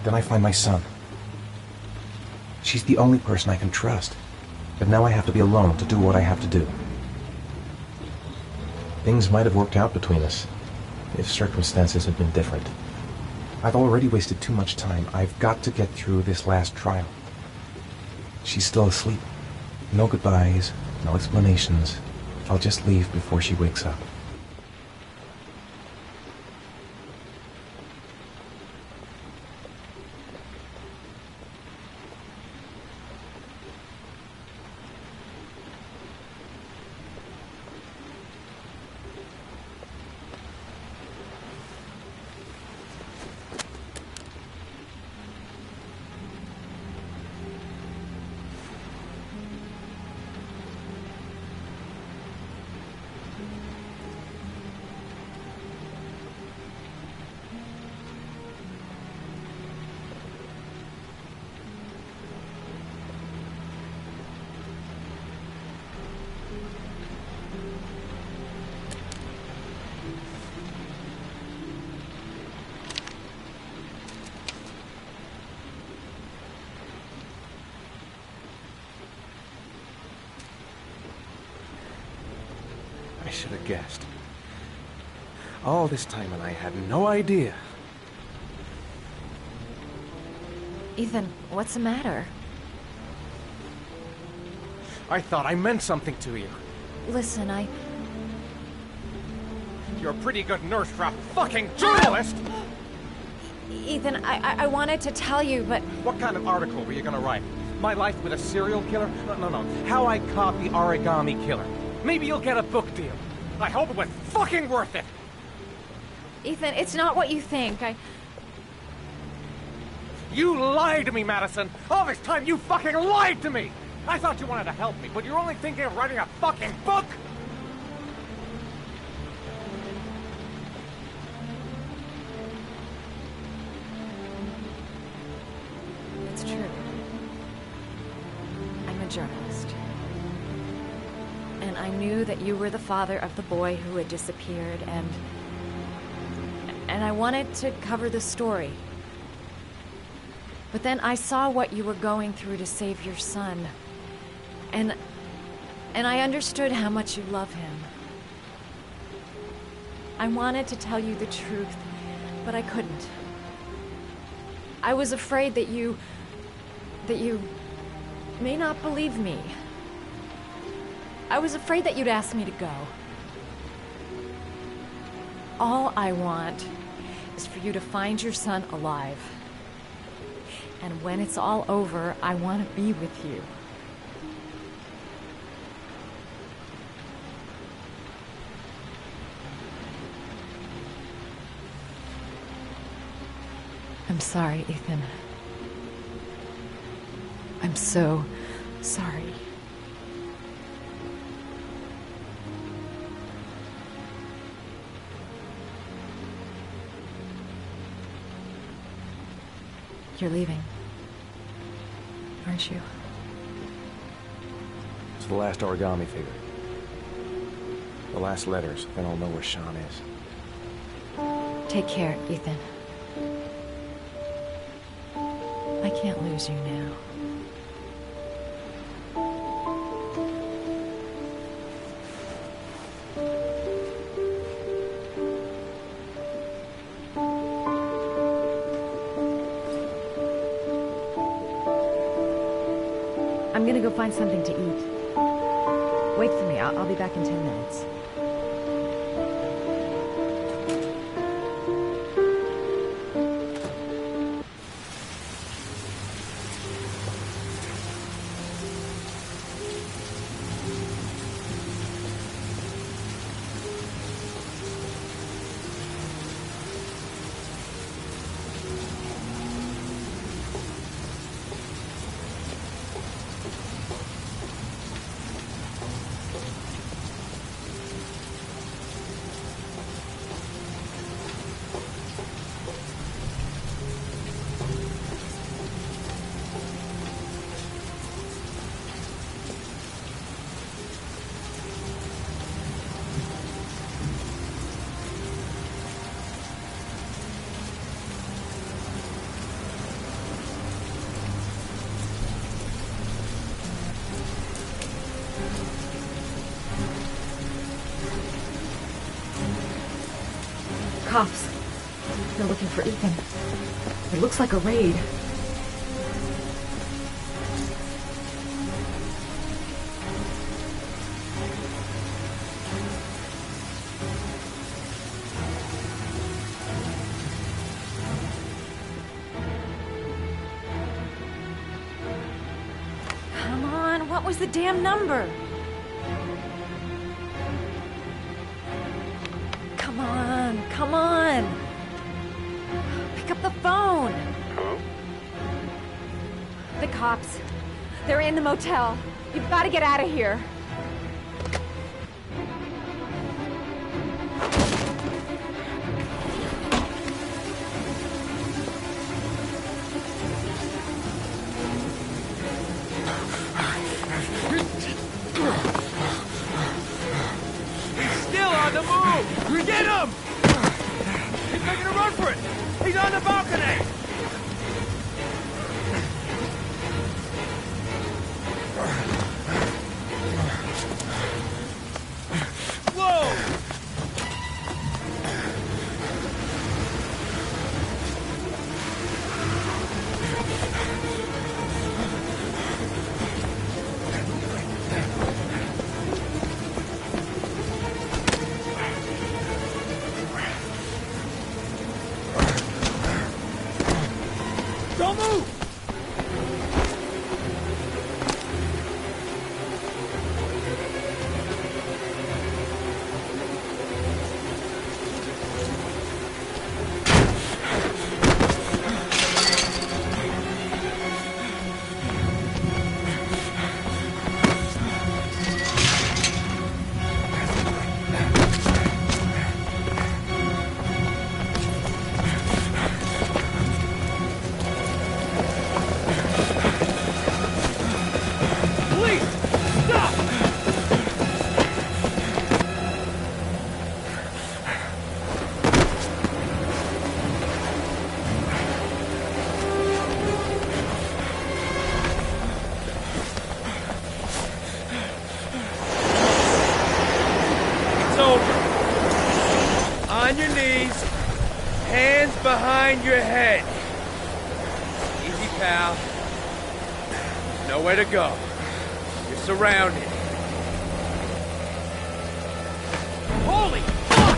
Then I find my son. She's the only person I can trust. But now I have to be alone to do what I have to do. Things might have worked out between us if circumstances had been different. I've already wasted too much time. I've got to get through this last trial. She's still asleep. No goodbyes, no explanations. I'll just leave before she wakes up. I should have guessed. All this time and I had no idea. Ethan, what's the matter? I thought I meant something to you. Listen, You're a pretty good nurse for a fucking journalist! Ethan, I wanted to tell you, but... What kind of article were you gonna write? My life with a serial killer? No. How I caught the origami killer. Maybe you'll get a book deal. I hope it was fucking worth it! Ethan, it's not what you think. You lied to me, Madison! All this time you fucking lied to me! I thought you wanted to help me, but you're only thinking of writing a fucking book? It's true. I'm a journalist. And I knew that you were the father of the boy who had disappeared, and I wanted to cover the story. But then I saw what you were going through to save your son. And I understood how much you love him. I wanted to tell you the truth, but I couldn't. I was afraid that you may not believe me. I was afraid that you'd ask me to go. All I want is for you to find your son alive. And when it's all over, I want to be with you. I'm sorry, Ethan. I'm so sorry. You're leaving, aren't you? It's the last origami figure. The last letters, then I'll know where Sean is. Take care, Ethan. I can't lose you now. I'm gonna go find something to eat. Wait for me. I'll be back in 10 minutes. Cops. They're looking for Ethan. It looks like a raid. Come on, what was the damn number? Come on! Pick up the phone! Hello? The cops. They're in the motel. You've got to get out of here. He's still on the move! Get him! He's making a run for it! He's on the balcony! Whoa! Don't move! On your knees, hands behind your head. Easy, pal. Nowhere to go. You're surrounded. Holy fuck!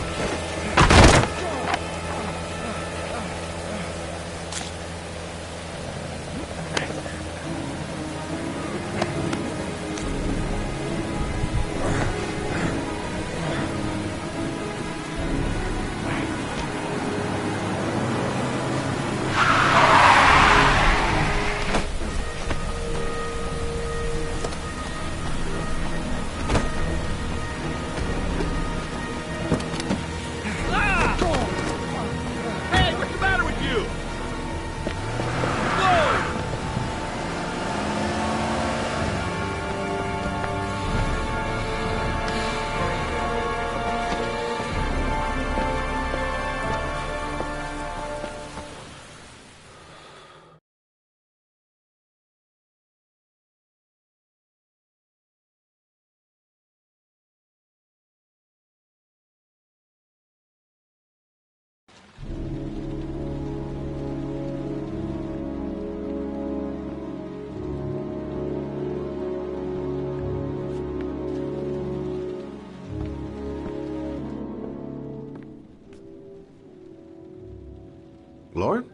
Lauren?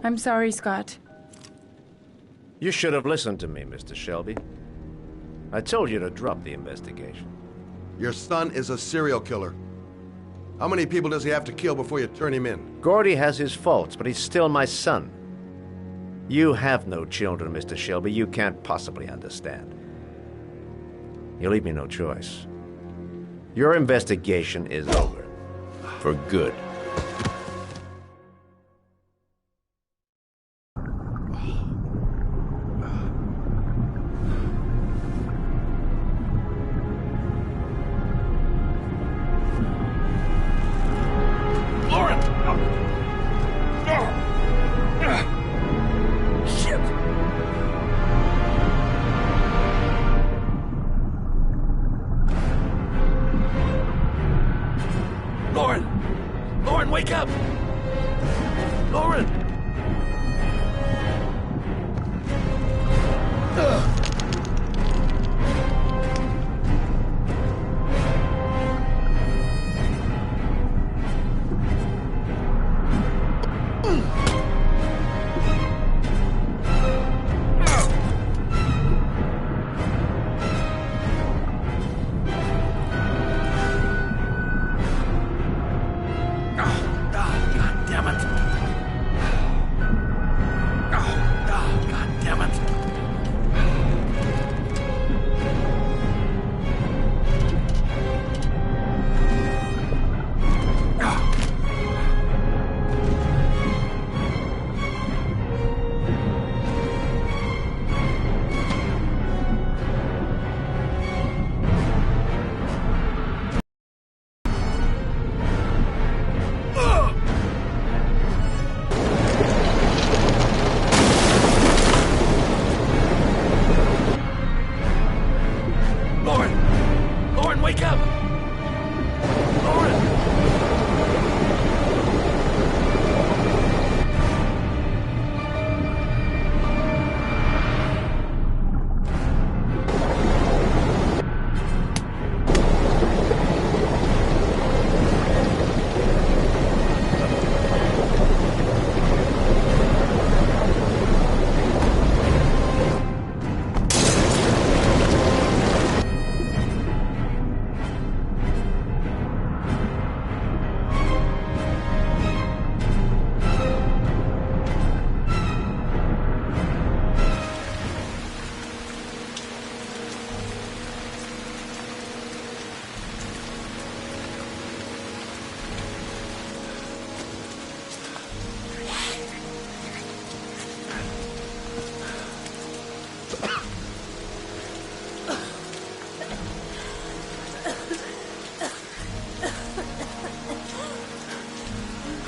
I'm sorry, Scott. You should have listened to me, Mr. Shelby. I told you to drop the investigation. Your son is a serial killer. How many people does he have to kill before you turn him in? Gordy has his faults, but he's still my son. You have no children, Mr. Shelby. You can't possibly understand. You leave me no choice. Your investigation is over. For good. Lauren!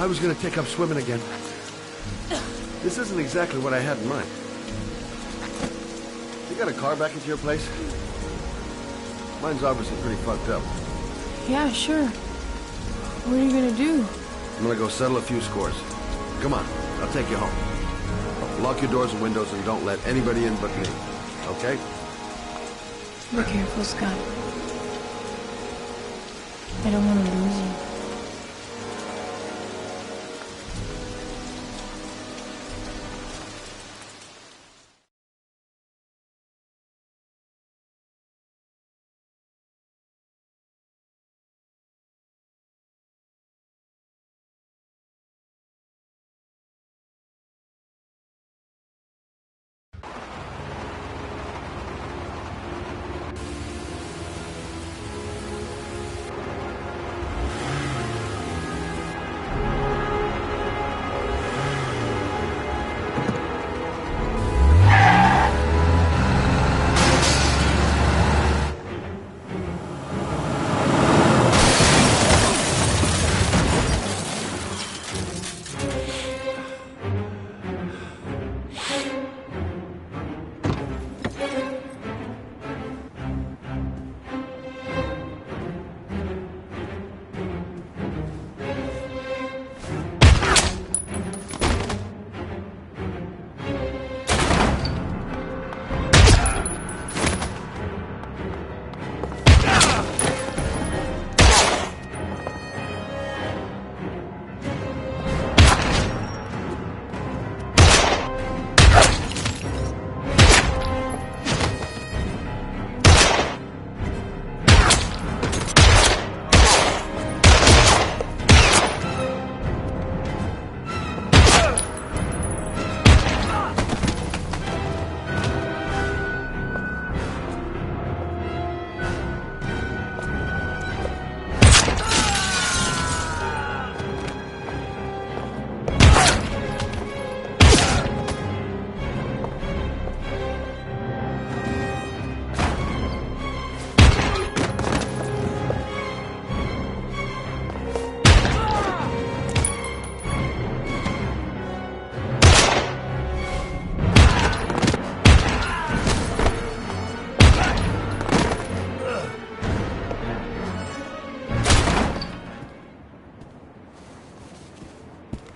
was gonna take up swimming again. This isn't exactly what I had in mind. You got a car back at your place? Mine's obviously pretty fucked up. Yeah, sure. What are you gonna do? I'm gonna go settle a few scores. Come on, I'll take you home. Lock your doors and windows and don't let anybody in but me. Okay? Be careful, Scott. I don't want to lose you.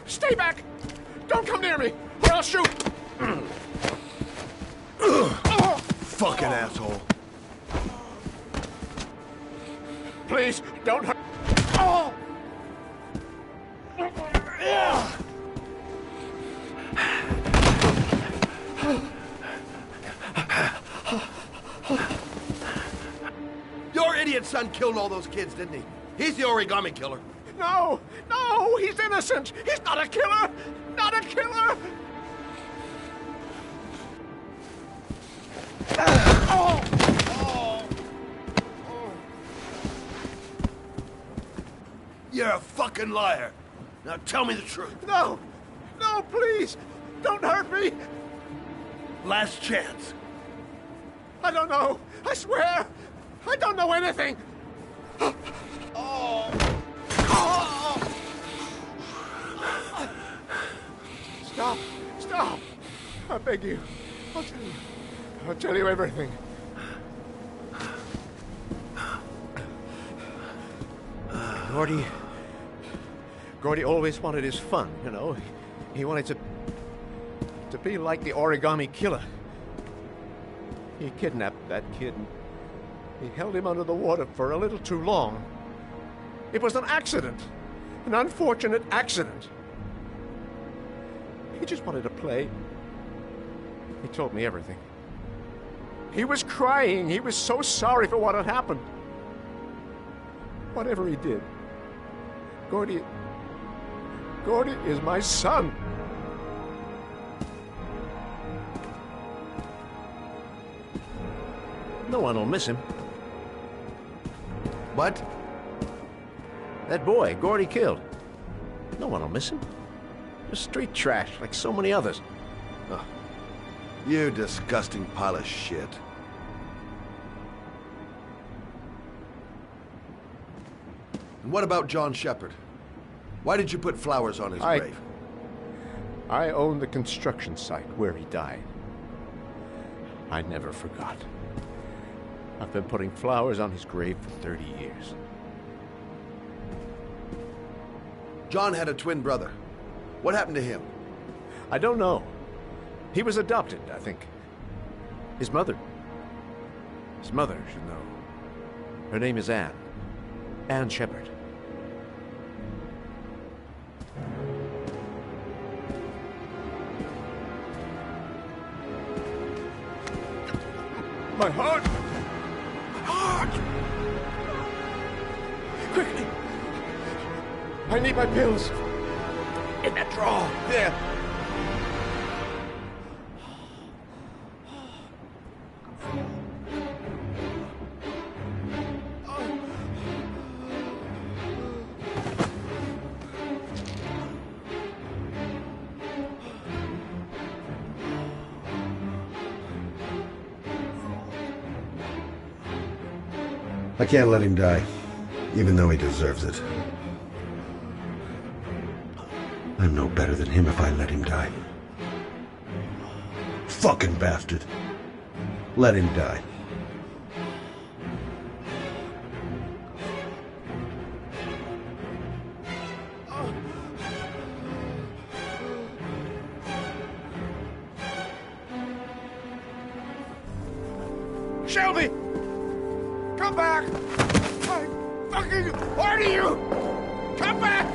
Stay back! Don't come near me, or I'll shoot! Fucking asshole. Please, don't hurt. Oh! Your idiot son killed all those kids, didn't he? He's the origami killer. No! No! He's innocent! He's not a killer! Not a killer! You're a fucking liar. Now tell me the truth. No! No, please! Don't hurt me! Last chance. I don't know! I swear! I don't know anything! Stop! Stop! I beg you. I'll tell you. I'll tell you everything. Gordy always wanted his fun, you know. He wanted to be like the origami killer. He kidnapped that kid and he held him under the water for a little too long. It was an accident. An unfortunate accident. He just wanted to play. He told me everything. He was crying. He was so sorry for what had happened. Whatever he did, Gordy is my son. No one will miss him. What? That boy, Gordy killed. No one will miss him. Just street trash, like so many others. Oh, you disgusting pile of shit. And what about John Shepard? Why did you put flowers on his grave? I own the construction site where he died. I never forgot. I've been putting flowers on his grave for 30 years. John had a twin brother. What happened to him? I don't know. He was adopted, I think. His mother should know. Her name is Anne. Anne Shepard. My heart! My heart! Quickly! I need my pills. In that drawer. There. I can't let him die, even though he deserves it. I'm no better than him if I let him die. Fucking bastard. Let him die. Shelby! Come back! I fucking order you! Come back!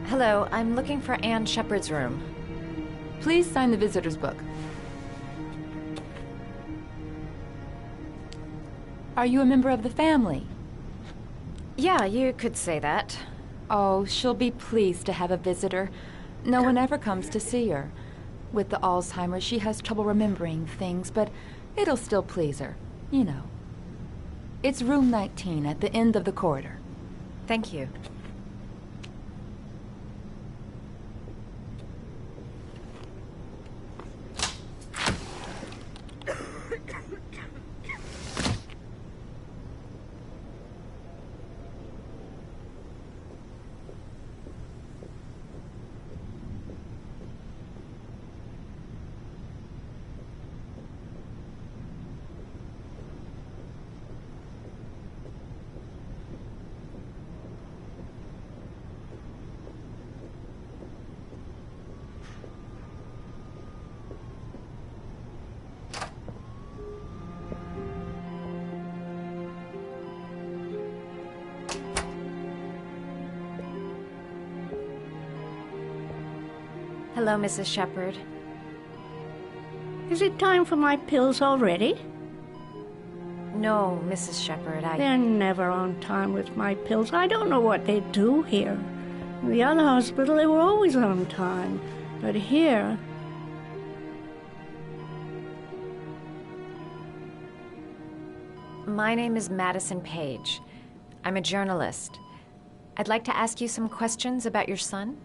Hello, I'm looking for Anne Shepard's room. Please sign the visitor's book. Are you a member of the family? Yeah, you could say that. Oh, she'll be pleased to have a visitor. No one ever comes to see her. With the Alzheimer's, she has trouble remembering things, but it'll still please her, you know. It's room 19 at the end of the corridor. Thank you. Hello, Mrs. Shepard. Is it time for my pills already? No, Mrs. Shepard, They're never on time with my pills. I don't know what they do here. In the other hospital, they were always on time. But here... My name is Madison Page. I'm a journalist. I'd like to ask you some questions about your son.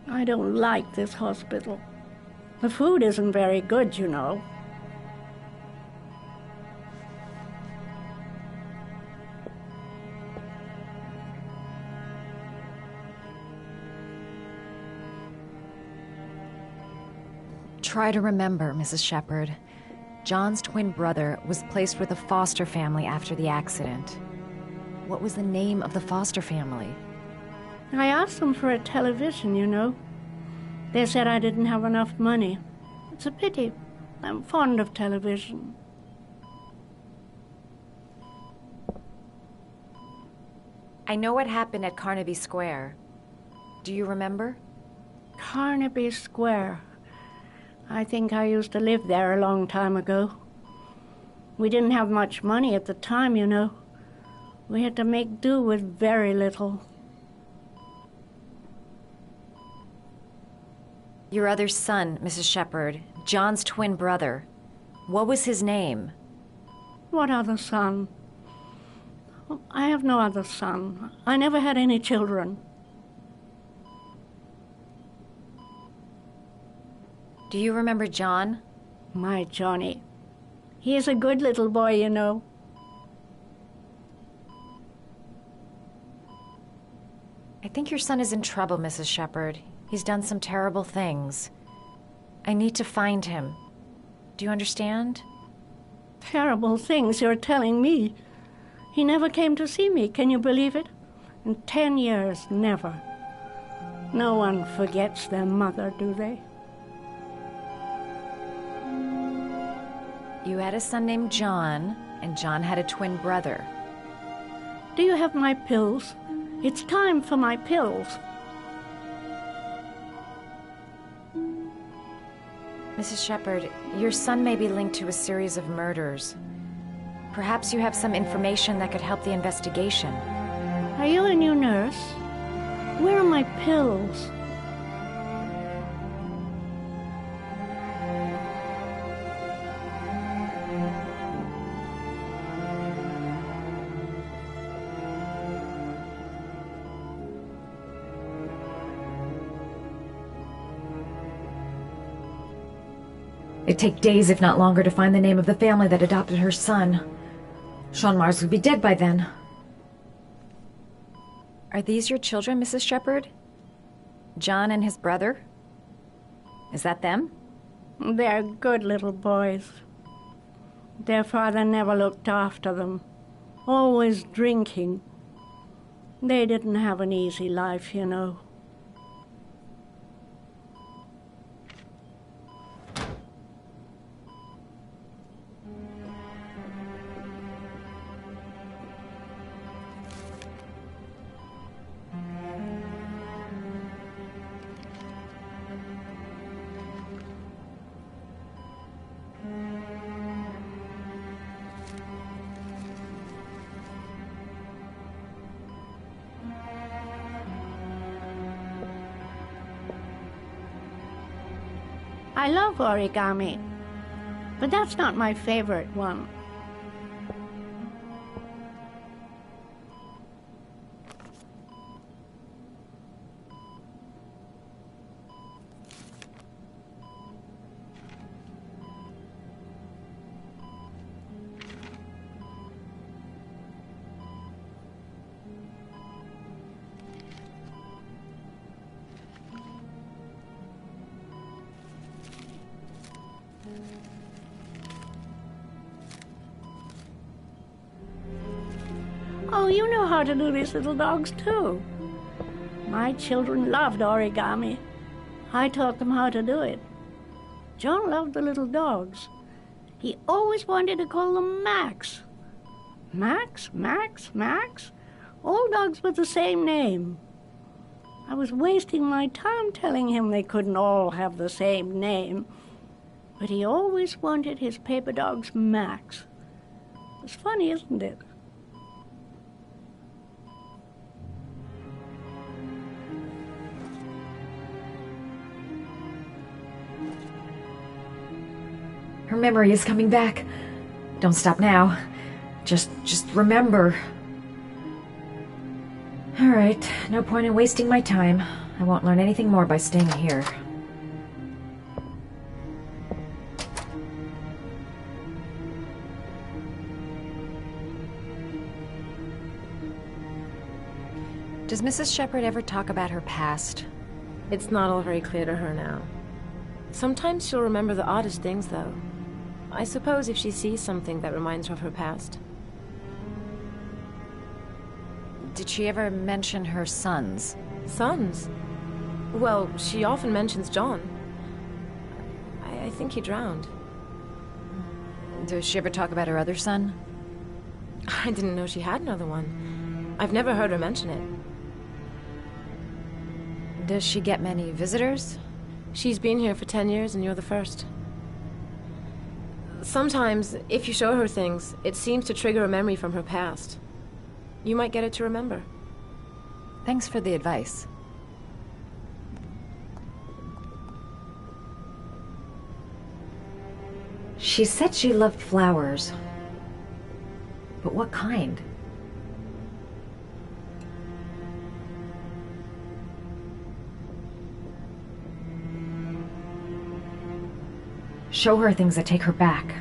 I don't like this hospital. The food isn't very good, you know. Try to remember, Mrs. Shepard. John's twin brother was placed with a foster family after the accident. What was the name of the foster family? I asked them for a television, you know. They said I didn't have enough money. It's a pity. I'm fond of television. I know what happened at Carnaby Square. Do you remember? Carnaby Square. I think I used to live there a long time ago. We didn't have much money at the time, you know. We had to make do with very little. Your other son, Mrs. Shepherd, John's twin brother. What was his name? What other son? I have no other son. I never had any children. Do you remember John? My Johnny. He is a good little boy, you know. I think your son is in trouble, Mrs. Shepherd. He's done some terrible things. I need to find him. Do you understand? Terrible things you're telling me. He never came to see me, can you believe it? In 10 years, never. No one forgets their mother, do they? You had a son named John, and John had a twin brother. Do you have my pills? It's time for my pills. Mrs. Shepherd, your son may be linked to a series of murders. Perhaps you have some information that could help the investigation. Are you a new nurse? Where are my pills? It'd take days, if not longer, to find the name of the family that adopted her son. Sean Mars would be dead by then. Are these your children, Mrs. Shepherd? John and his brother? Is that them? They're good little boys. Their father never looked after them. Always drinking. They didn't have an easy life, you know. I love origami, but that's not my favorite one. Oh, you know how to do these little dogs, too. My children loved origami. I taught them how to do it. John loved the little dogs. He always wanted to call them Max. Max, Max, Max? All dogs with the same name. I was wasting my time telling him they couldn't all have the same name. But he always wanted his paper dogs Max. It's funny, isn't it? Her memory is coming back. Don't stop now. Just remember. All right, no point in wasting my time. I won't learn anything more by staying here. Does Mrs. Shepherd ever talk about her past? It's not all very clear to her now. Sometimes she'll remember the oddest things, though. I suppose if she sees something that reminds her of her past. Did she ever mention her sons? Sons? Well, she often mentions John. I think he drowned. Does she ever talk about her other son? I didn't know she had another one. I've never heard her mention it. Does she get many visitors? She's been here for 10 years and you're the first. Sometimes, if you show her things, it seems to trigger a memory from her past. You might get her to remember. Thanks for the advice. She said she loved flowers. But what kind? Show her things that take her back.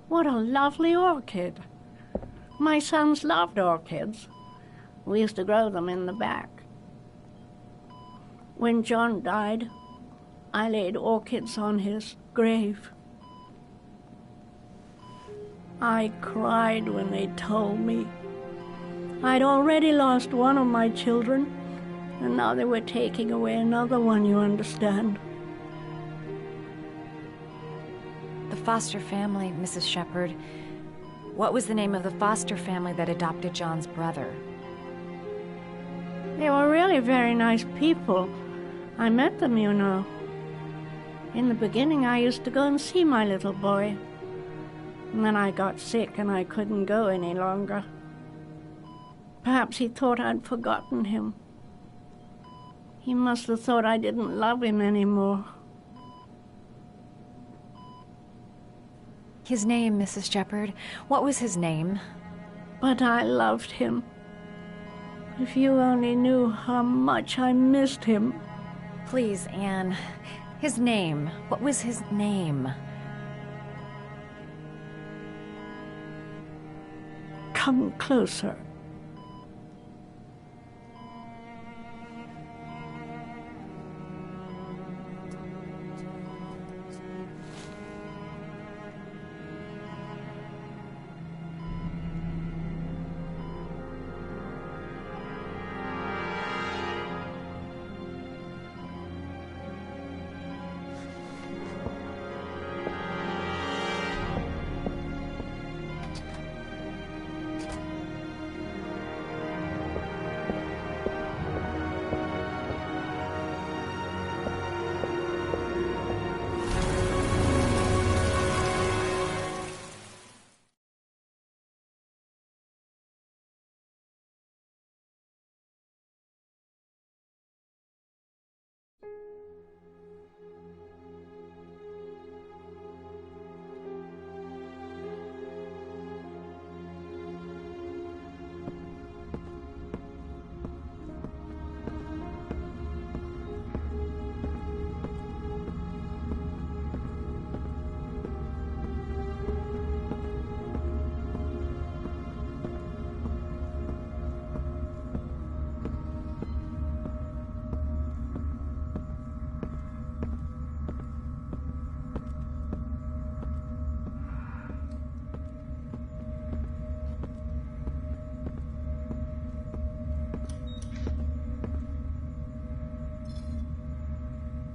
What a lovely orchid. My sons loved orchids. We used to grow them in the back. When John died, I laid orchids on his grave. I cried when they told me. I'd already lost one of my children, and now they were taking away another one, you understand. The foster family, Mrs. Shepherd. What was the name of the foster family that adopted John's brother? They were really very nice people. I met them, you know. In the beginning, I used to go and see my little boy. And then I got sick and I couldn't go any longer. Perhaps he thought I'd forgotten him. He must have thought I didn't love him anymore. His name, Mrs. Shepherd. What was his name? But I loved him. If you only knew how much I missed him. Please, Anne. His name. What was his name? Come closer.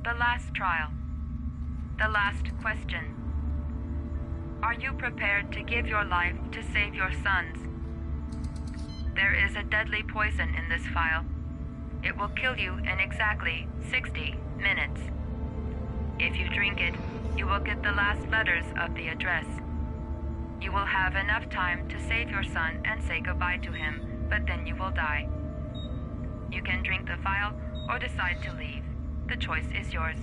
The last trial. The last question. Are you prepared to give your life to save your sons? There is a deadly poison in this file. It will kill you in exactly 60 minutes. If you drink it, you will get the last letters of the address. You will have enough time to save your son and say goodbye to him, but then you will die. You can drink the file or decide to leave. The choice is yours.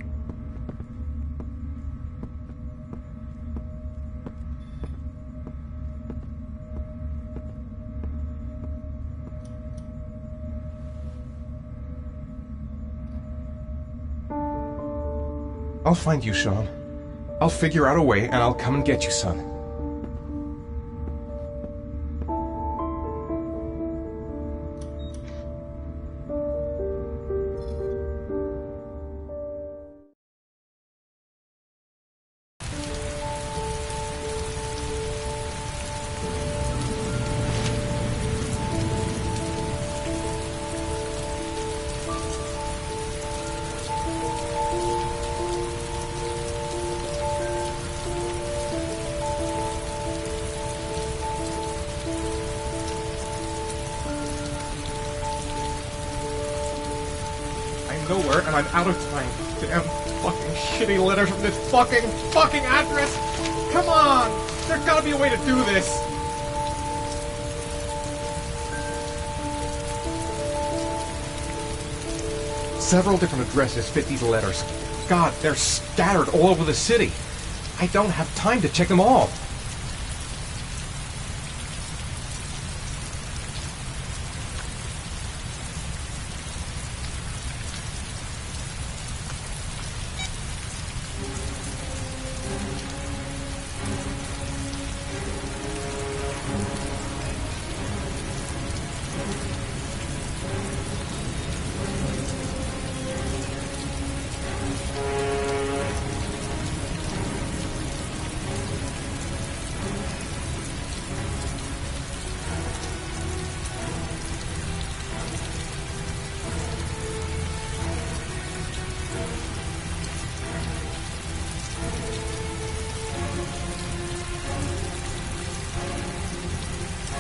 I'll find you, Sean. I'll figure out a way, and I'll come and get you, son. nowhere, and I'm out of time. Damn fucking shitty letters from this fucking address! Come on! There's gotta be a way to do this! Several different addresses fit these letters. God, they're scattered all over the city. I don't have time to check them all.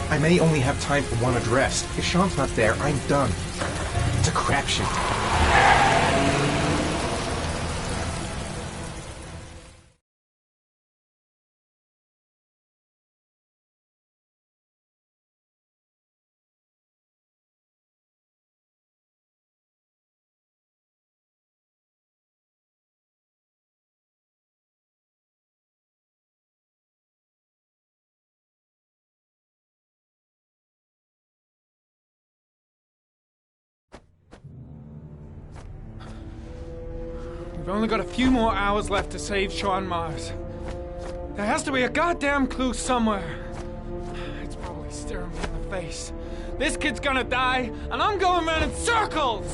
I may only have time for one address. If Sean's not there, I'm done. It's a crapshoot. We've only got a few more hours left to save Sean Mars. There has to be a goddamn clue somewhere. It's probably staring me in the face. This kid's gonna die, and I'm going around in circles!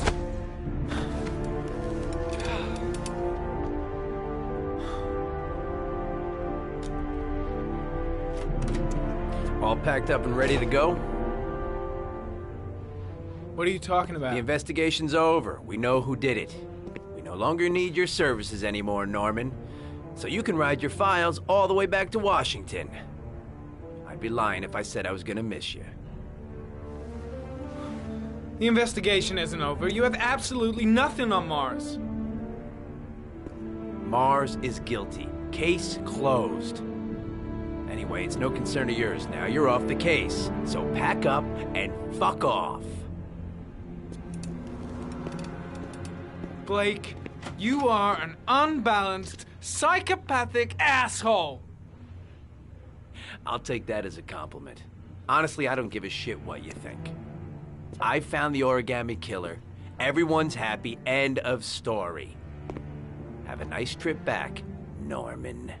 All packed up and ready to go? What are you talking about? The investigation's over. We know who did it. We no longer need your services anymore, Norman. So you can ride your files all the way back to Washington. I'd be lying if I said I was gonna miss you. The investigation isn't over. You have absolutely nothing on Mars. Mars is guilty. Case closed. Anyway, it's no concern of yours now. You're off the case. So pack up and fuck off. Blake, you are an unbalanced, psychopathic asshole. I'll take that as a compliment. Honestly, I don't give a shit what you think. I found the origami killer. Everyone's happy. End of story. Have a nice trip back, Norman.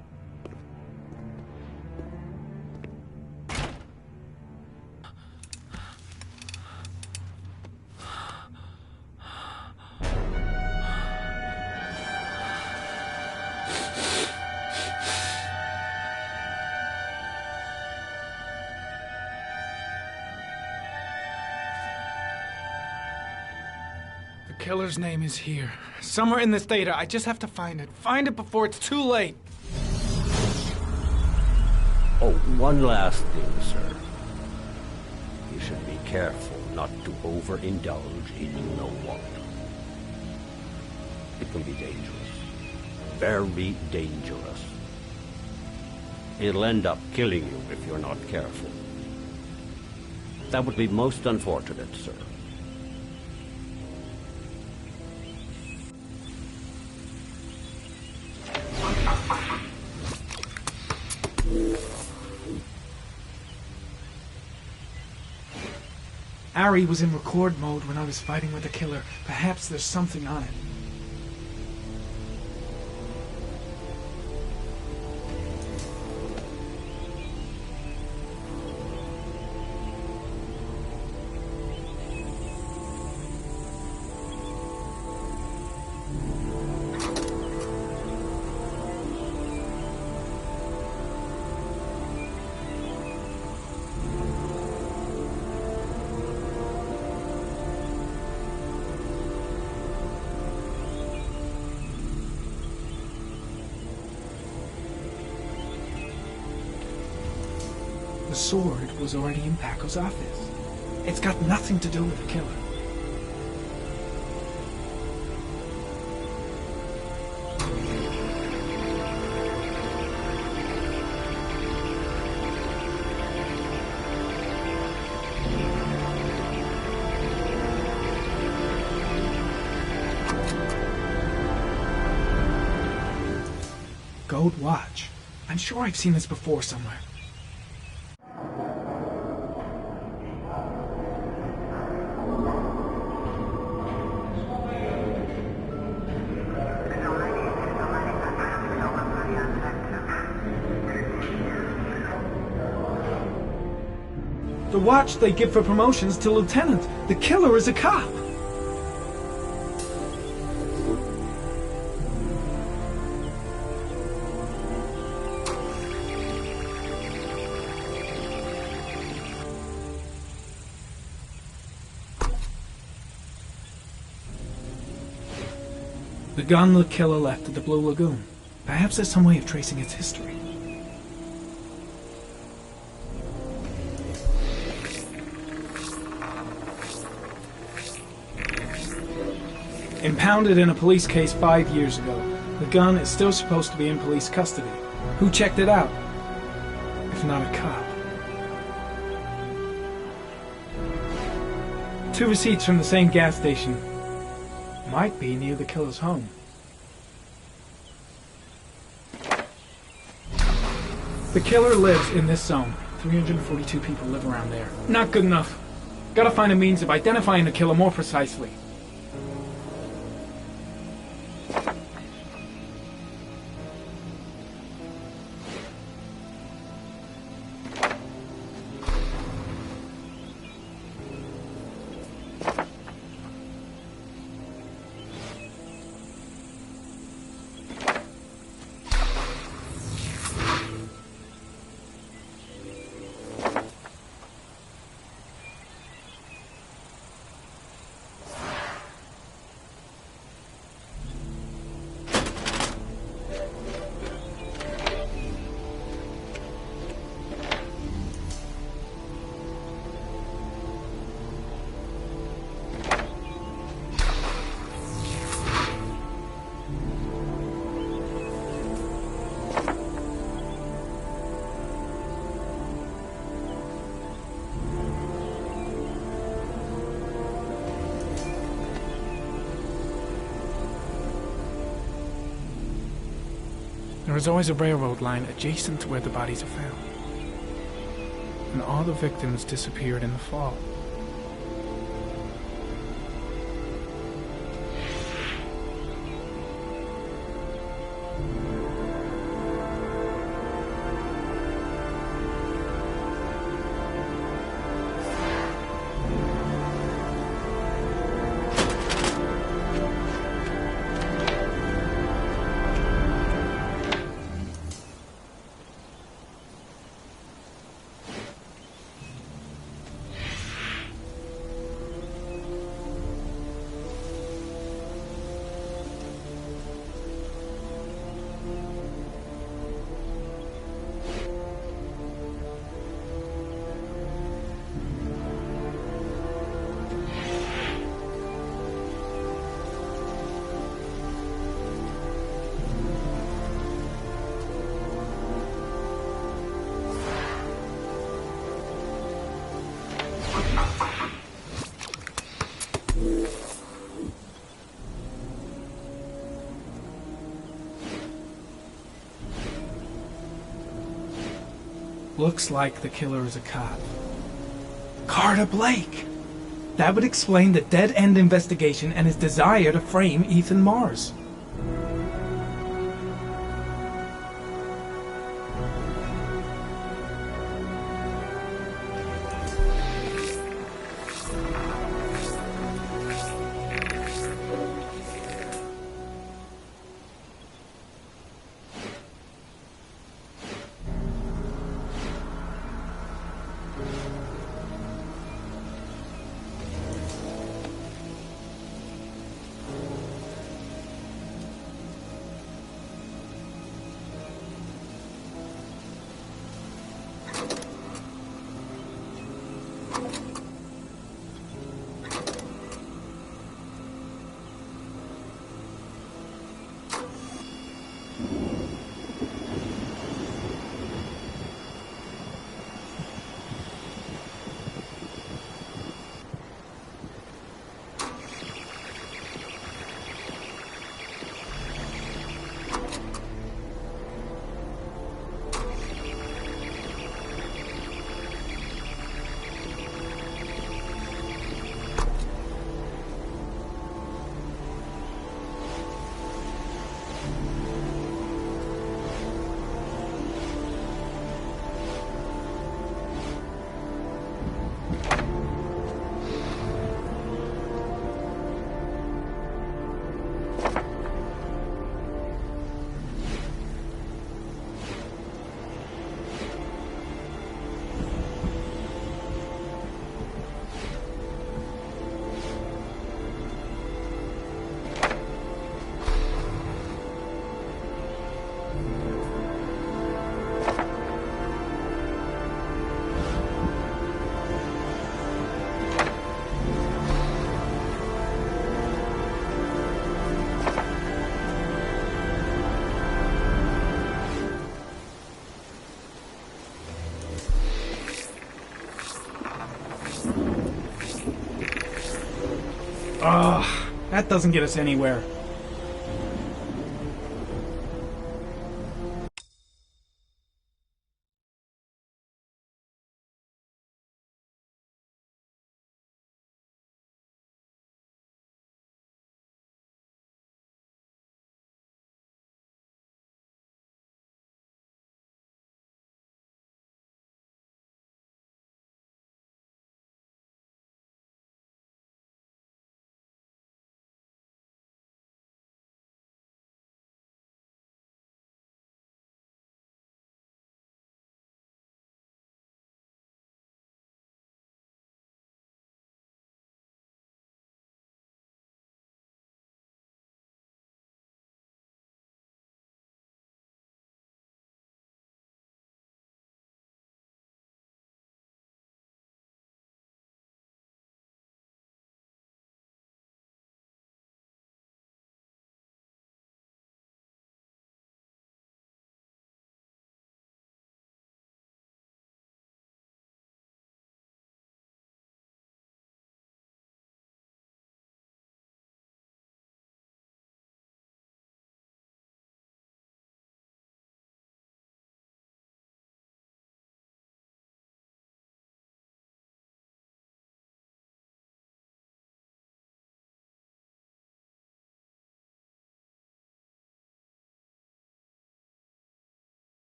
The killer's name is here. Somewhere in this data. I just have to find it. Find it before it's too late. Oh, one last thing, sir. You should be careful not to overindulge in you-know-what. It can be dangerous. Very dangerous. It'll end up killing you if you're not careful. That would be most unfortunate, sir. Ari was in record mode when I was fighting with the killer. Perhaps there's something on it. The sword was already in Paco's office. It's got nothing to do with the killer. Gold watch. I'm sure I've seen this before somewhere. The watch they give for promotions to lieutenant. The killer is a cop. The gun the killer left at the Blue Lagoon. Perhaps there's some way of tracing its history. Impounded in a police case 5 years ago, the gun is still supposed to be in police custody. Who checked it out? If not a cop. 2 receipts from the same gas station. Might be near the killer's home. The killer lives in this zone. 342 people live around there. Not good enough. Gotta find a means of identifying the killer more precisely. There is always a railroad line adjacent to where the bodies are found. And all the victims disappeared in the fall. Looks like the killer is a cop. Carter Blake! That would explain the dead-end investigation and his desire to frame Ethan Mars. Ugh, that doesn't get us anywhere.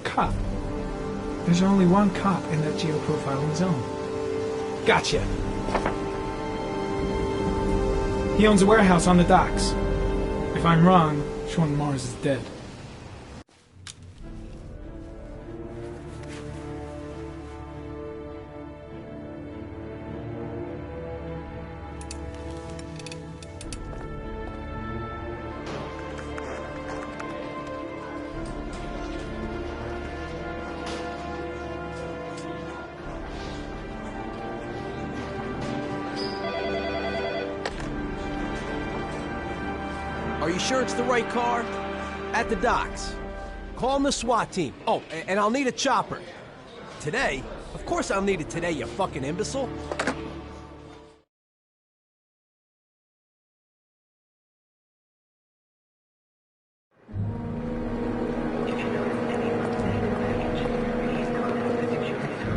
Cop. There's only one cop in that geoprofiling zone. Gotcha. He owns a warehouse on the docks. If I'm wrong, Sean Mars is dead. Are you sure it's the right car? At the docks. Call the SWAT team. Oh, and I'll need a chopper. Today? Of course I'll need it today, you fucking imbecile.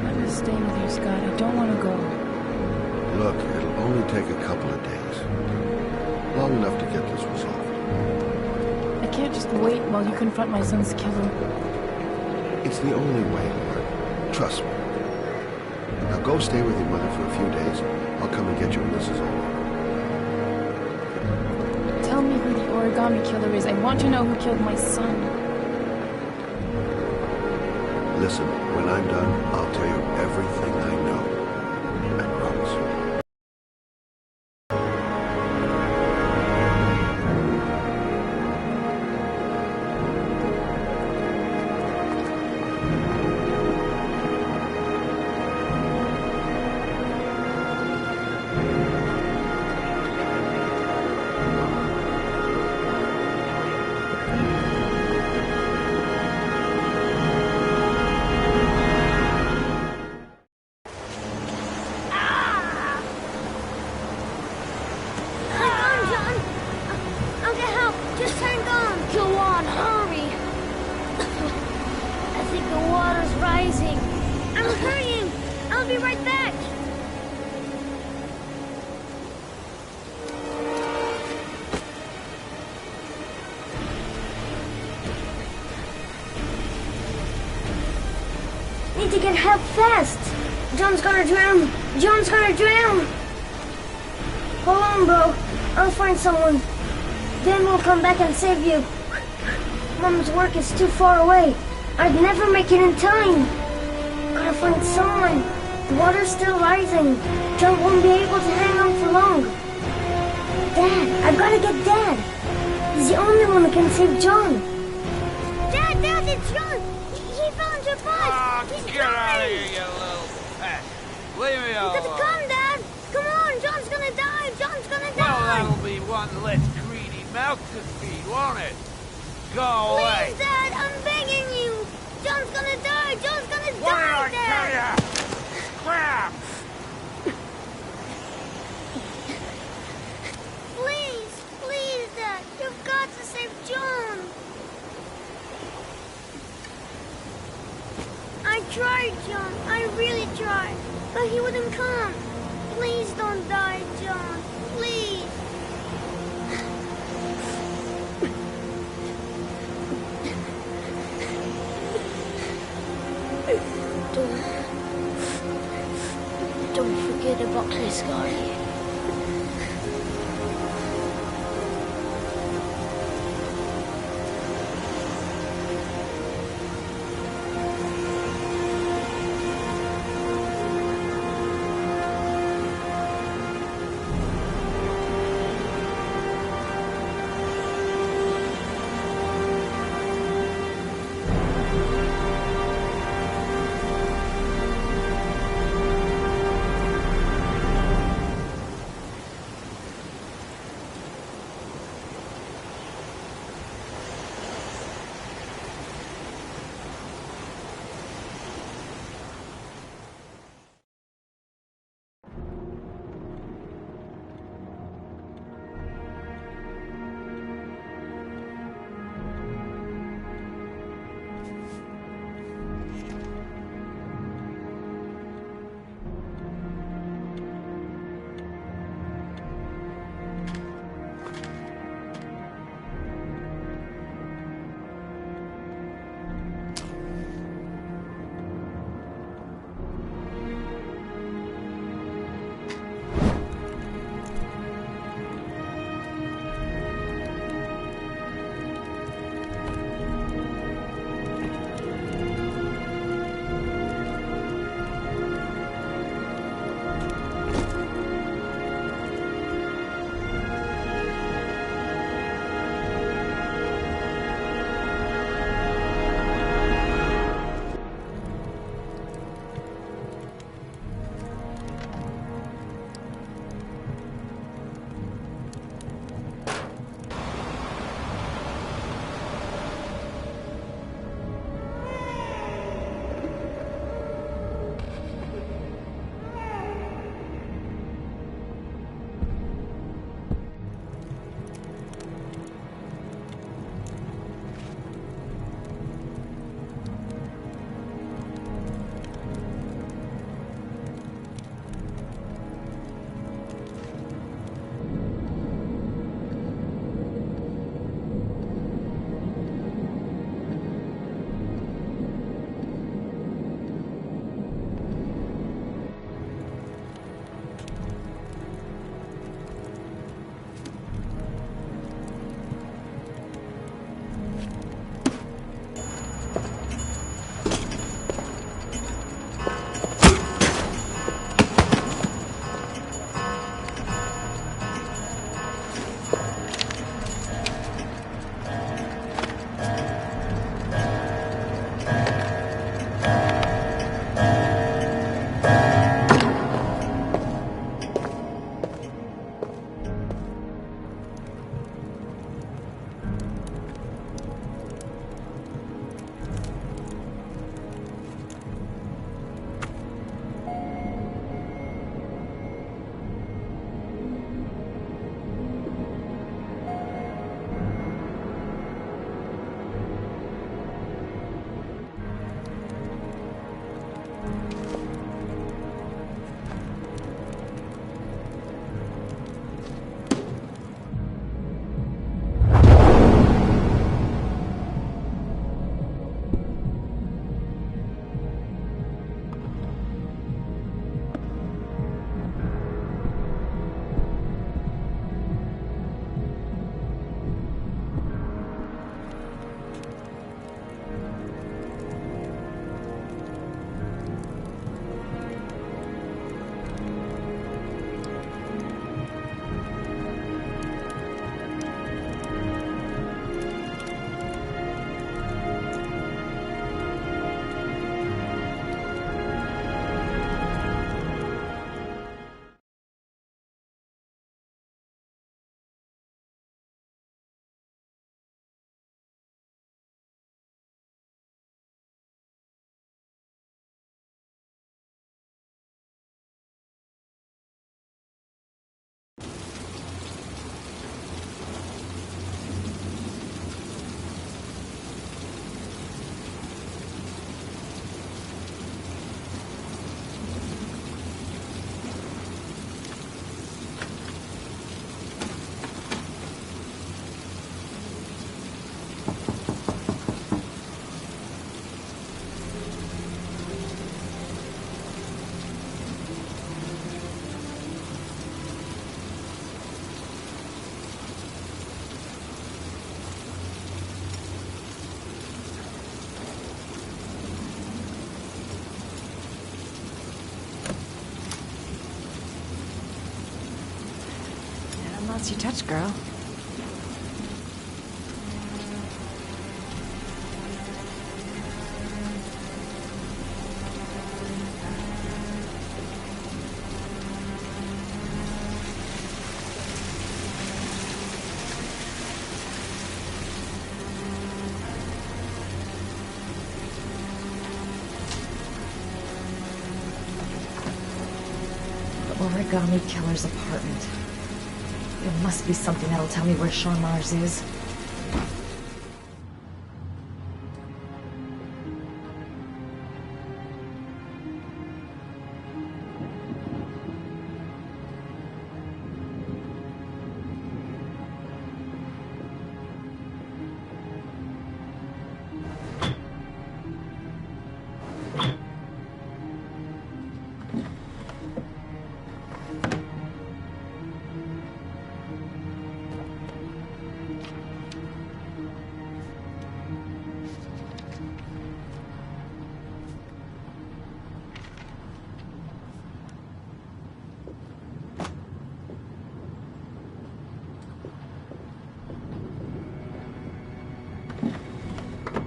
I'm just staying with you, Scott. I don't want to go. Look, it'll only take a couple of days. Long enough to get this resolved. I can't just wait while you confront my son's killer. It's the only way, Lord. Trust me. Now go stay with your mother for a few days. I'll come and get you when this is over. Tell me who the origami killer is. I want to know who killed my son. Listen, when I'm done, I'll tell you everything I know. I promise. Need to get help fast. John's gonna drown. John's gonna drown. Hold on, bro. I'll find someone. Then we'll come back and save you. Mom's work is too far away. I'd never make it in time. Gotta find someone. The water's still rising. John won't be able to hang on for long. Dad, I've gotta get Dad. He's the only one who can save John. Dad, it's John. He fell into a bus. He's Get out of here, you little pest. Leave me alone. You gotta come, Dad. Come on, John's gonna die. John's gonna die. Well, that'll be one less greedy mouth to feed, won't it? Go away. Please, Dad, I'm begging you. John's gonna die. John's gonna What die, did I tell Dad. ya? Crap! Please, Dad. You've got to save John. I tried, John. I really tried. But he wouldn't come. Please don't die, John. Please. Don't forget about this guy. else you touch, girl. Origami Killer's apartment. There must be something that'll tell me where Sean Mars is.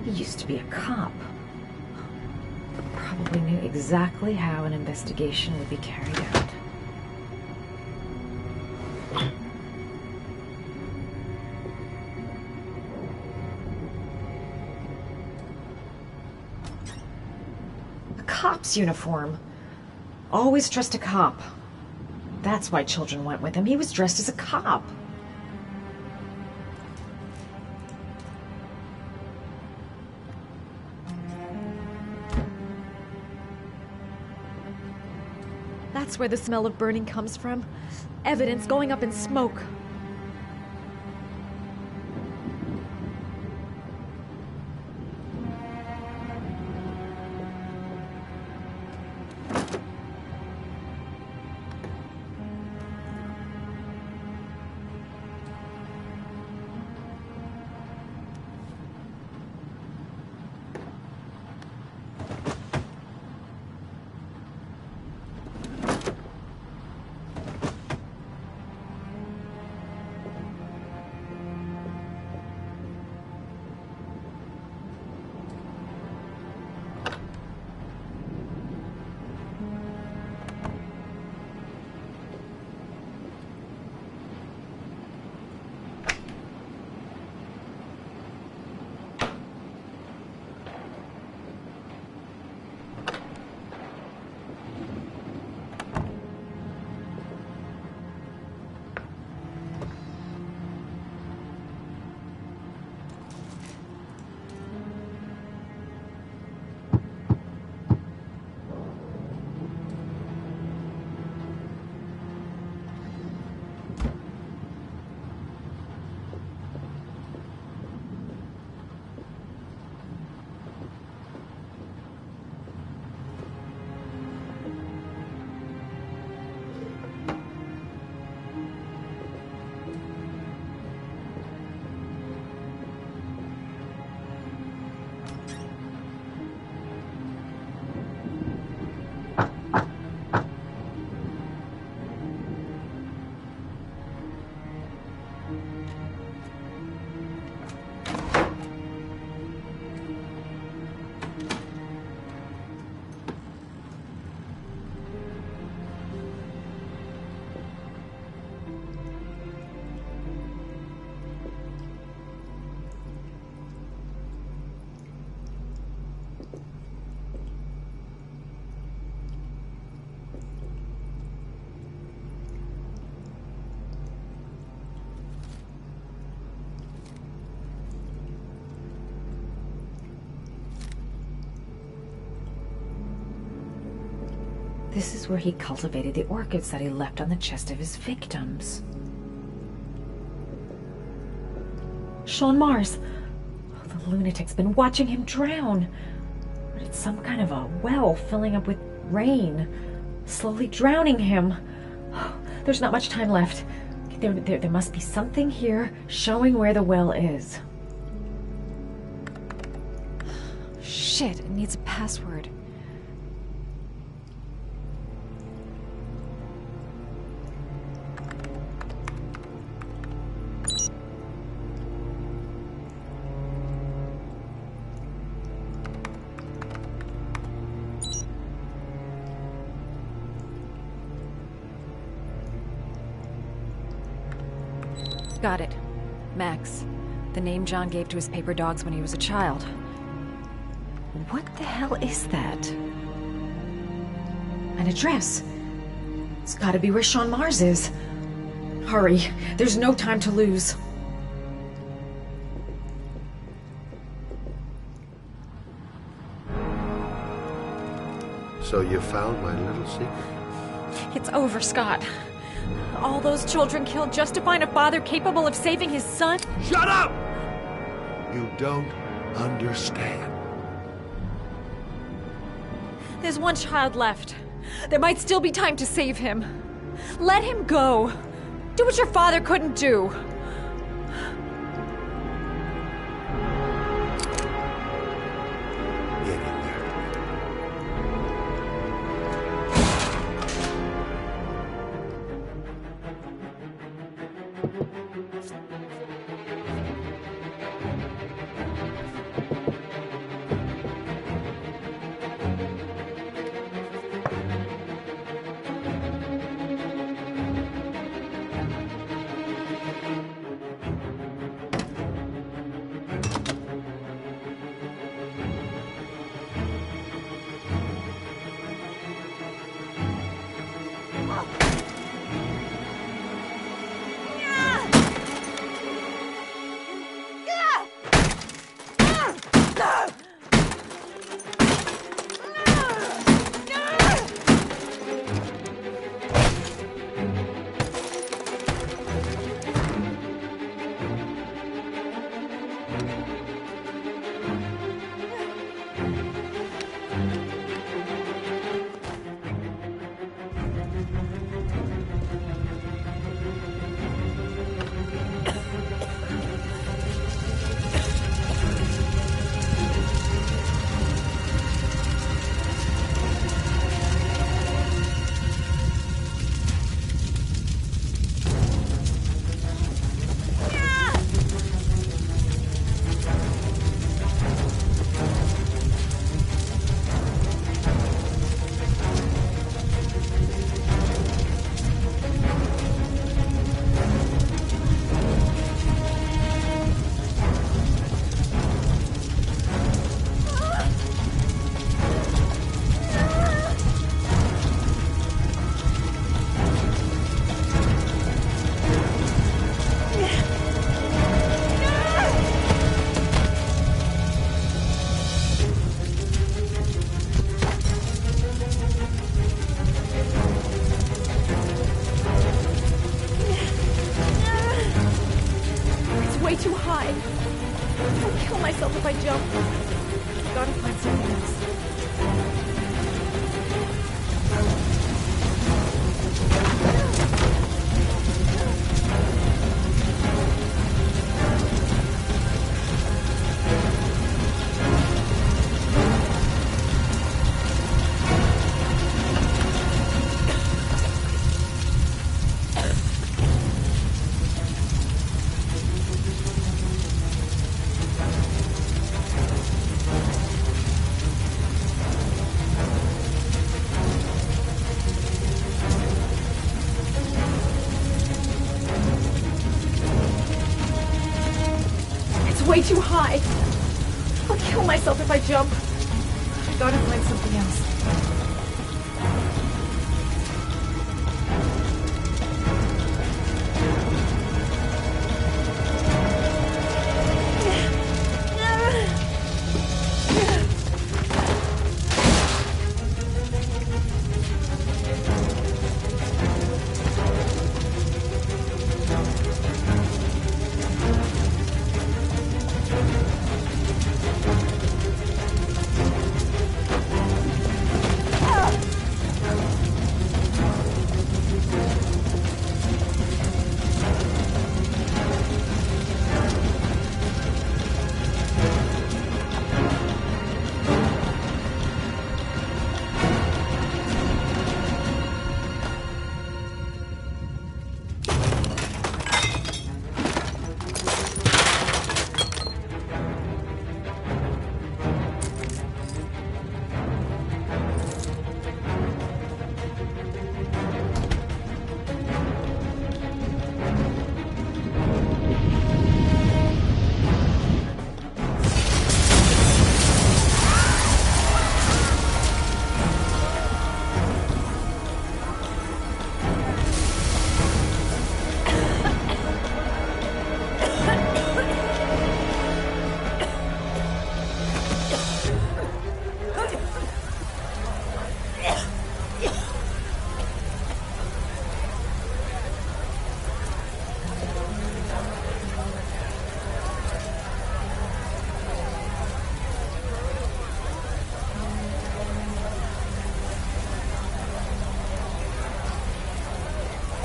He used to be a cop. Probably knew exactly how an investigation would be carried out. A cop's uniform. Always trust a cop. That's why children went with him. He was dressed as a cop. That's where the smell of burning comes from. Evidence going up in smoke. This is where he cultivated the orchids that he left on the chest of his victims. Sean Mars. Oh, the lunatic's been watching him drown. But it's some kind of a well filling up with rain, slowly drowning him. Oh, there's not much time left. There must be something here showing where the well is. Shit, it needs a password. Got it. Max. The name John gave to his paper dogs when he was a child. What the hell is that? An address. It's gotta be where Sean Mars is. Hurry. There's no time to lose. So you found my little secret? It's over, Scott. All those children killed just to find a father capable of saving his son? Shut up! You don't understand. There's one child left. There might still be time to save him. Let him go. Do what your father couldn't do. Way too high. I'll kill myself if I jump. I gotta find something else.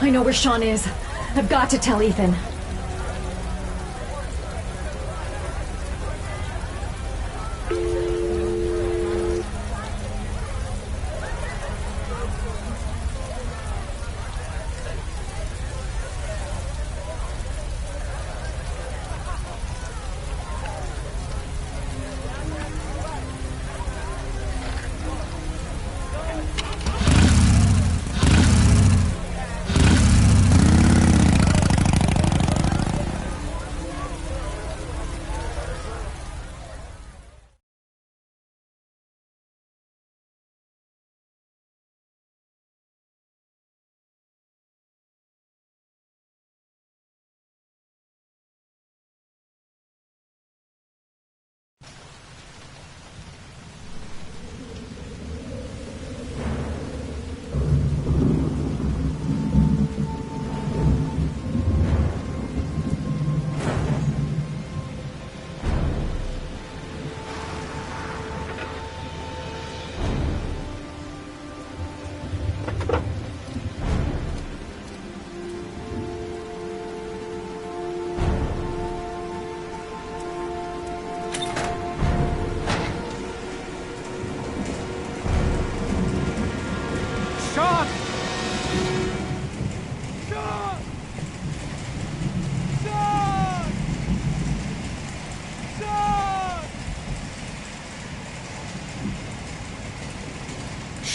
I know where Sean is. I've got to tell Ethan.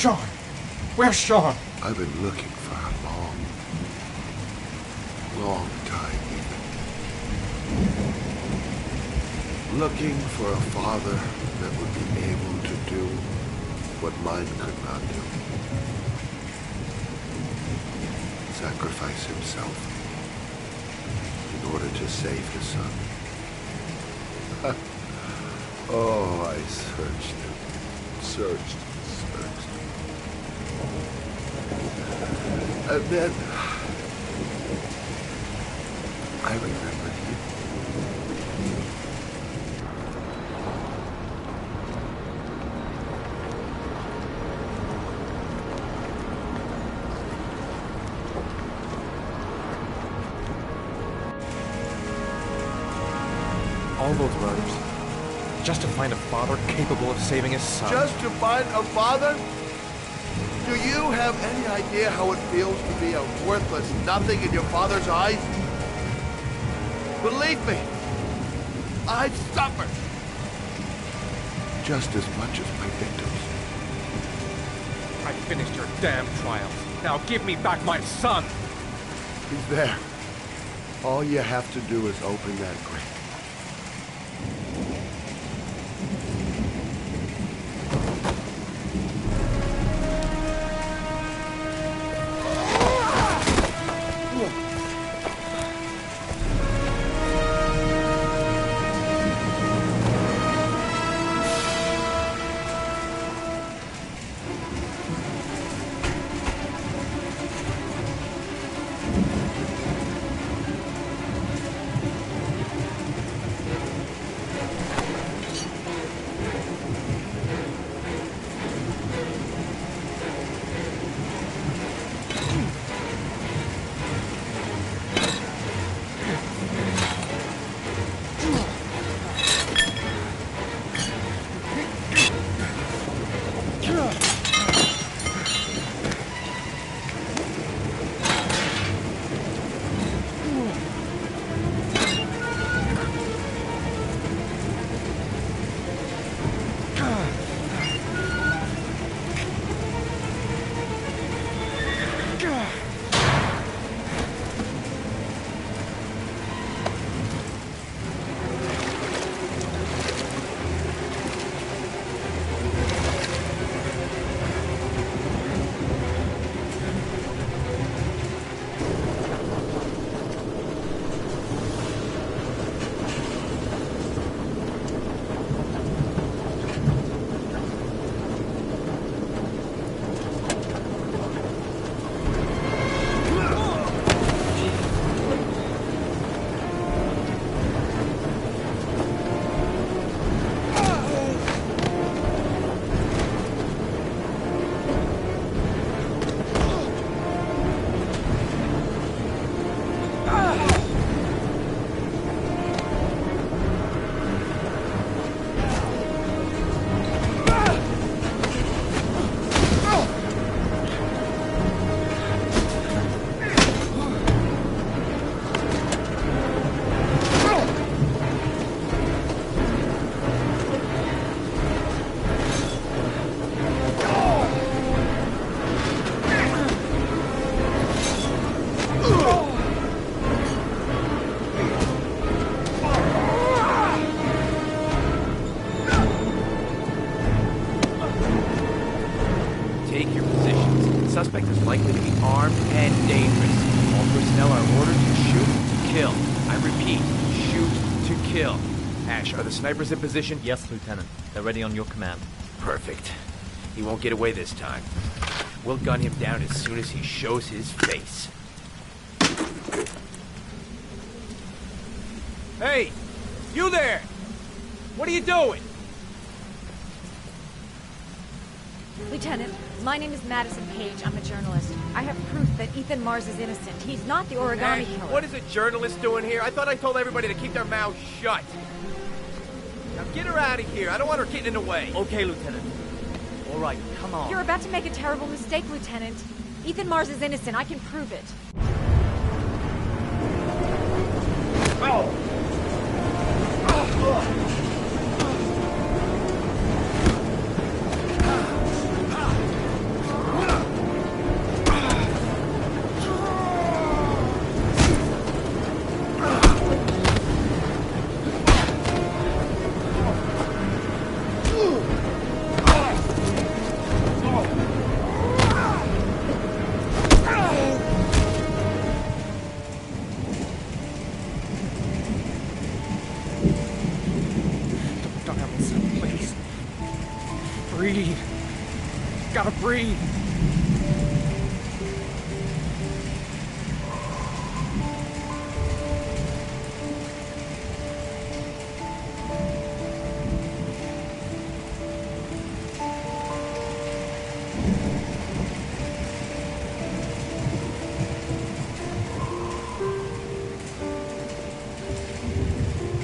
Sean! Where's Sean? I've been looking for a long, long time, Ethan. Looking for a father that would be able to do what mine could not do. Sacrifice himself in order to save his son. Oh, I searched. And then I remembered you. All those murders, just to find a father capable of saving his son. Just to find a father? Do you have any idea how it feels to be a worthless nothing in your father's eyes? Believe me, I've suffered just as much as my victims. I finished your damn trials. Now give me back my son! He's there. All you have to do is open that grave. take your positions. Suspect is likely to be armed and dangerous. All personnel are ordered to shoot to kill. I repeat, shoot to kill. Ash, are the snipers in position? Yes, Lieutenant. They're ready on your command. Perfect. He won't get away this time. We'll gun him down as soon as he shows his face. Hey! You there! What are you doing? Lieutenant, my name is Madison Page. I'm a journalist. I have proof that Ethan Mars is innocent. He's not the origami Ash, killer. what is a journalist doing here? I thought I told everybody to keep their mouths shut. Now get her out of here. I don't want her getting in the way. Okay, Lieutenant. All right, come on. You're about to make a terrible mistake, Lieutenant. Ethan Mars is innocent. I can prove it. Oh! Breathe. Gotta breathe.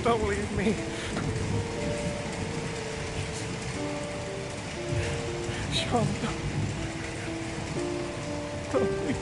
Don't leave me. Sean, don't leave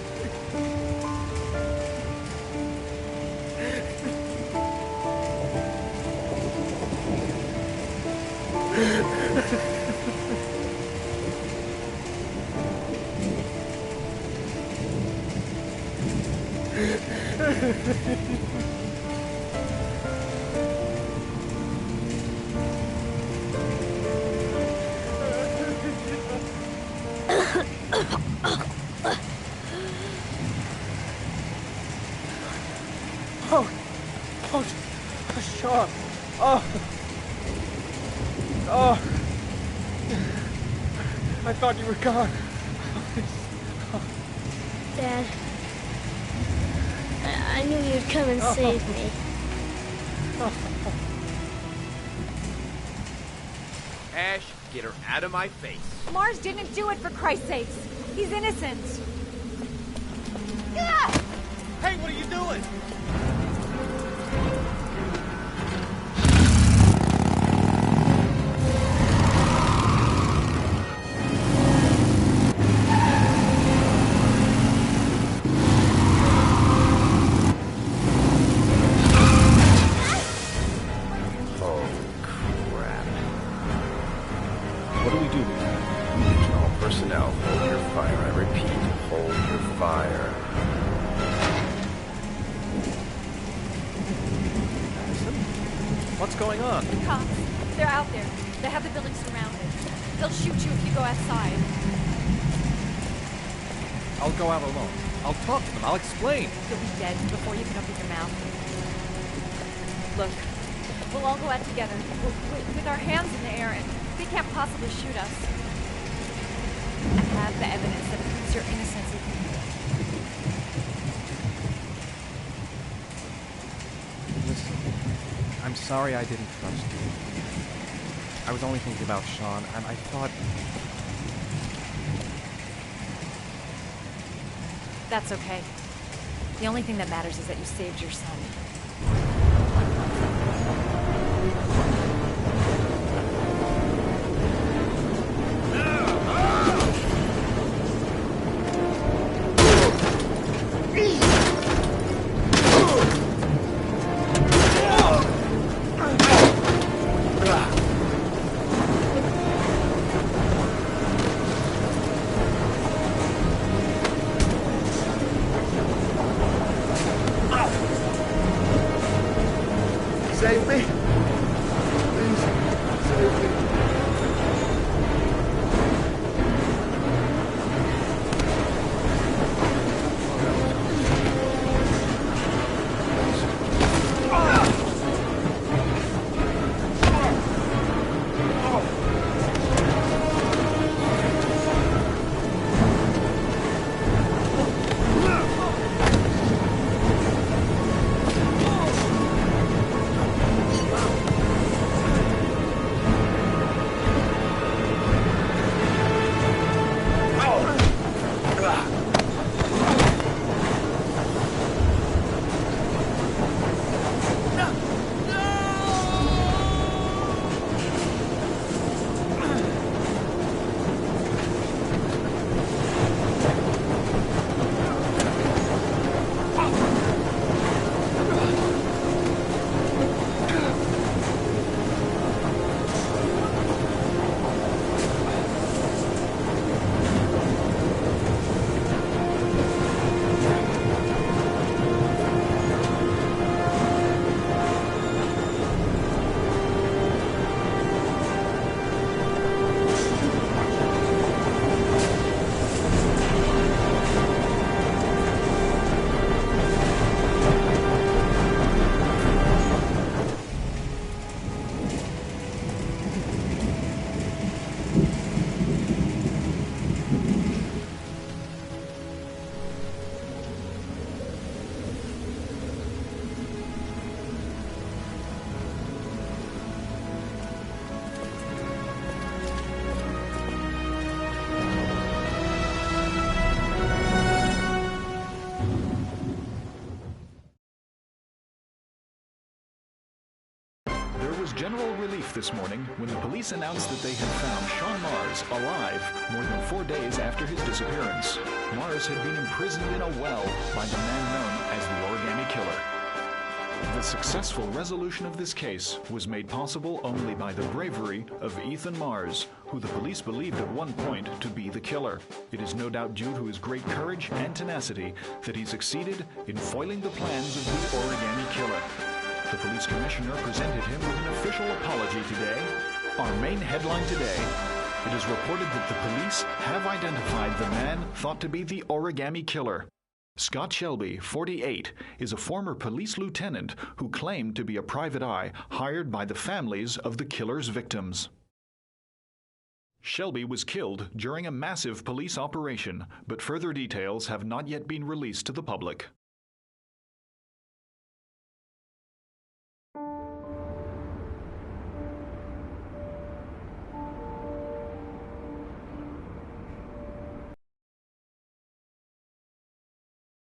Sean. Oh. I thought you were gone. Dad, I knew you'd come and save me. Ash, get her out of my face. Mars didn't do it, for Christ's sakes. He's innocent. Hey, what are you doing? What do we do, Lieutenant? We mention all personnel. Hold your fire. I repeat, hold your fire. What's going on? The cops. They're out there. They have the building surrounded. They'll shoot you if you go outside. I'll go out alone. I'll talk to them. I'll explain. You'll be dead before you can open your mouth. Look, we'll all go out together, with our hands in the air, and they can't possibly shoot us. I have the evidence that proves your innocence. Listen, I'm sorry I didn't trust you. I was only thinking about Sean, and I thought... That's okay. The only thing that matters is that you saved your son. Save me? general relief this morning when the police announced that they had found Sean Mars alive more than 4 days after his disappearance. Mars had been imprisoned in a well by the man known as the Origami Killer. The successful resolution of this case was made possible only by the bravery of Ethan Mars, who the police believed at one point to be the killer. It is no doubt due to his great courage and tenacity that he succeeded in foiling the plans of the Origami Killer. The police commissioner presented him with an official apology today. Our main headline today: it is reported that the police have identified the man thought to be the Origami Killer. Scott Shelby, 48, is a former police lieutenant who claimed to be a private eye hired by the families of the killer's victims. Shelby was killed during a massive police operation, but further details have not yet been released to the public.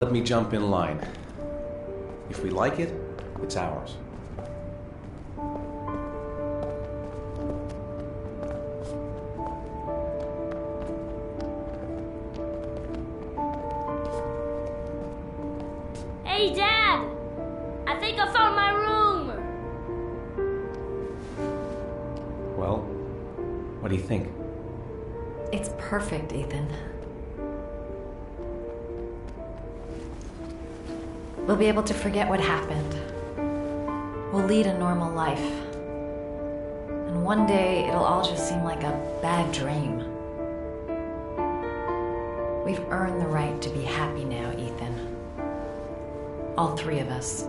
Let me jump in line. If we like it, it's ours. Hey, Dad! I think I found my room! Well, what do you think? It's perfect, Ethan. We'll be able to forget what happened. We'll lead a normal life. And one day, it'll all just seem like a bad dream. We've earned the right to be happy now, Ethan. All three of us.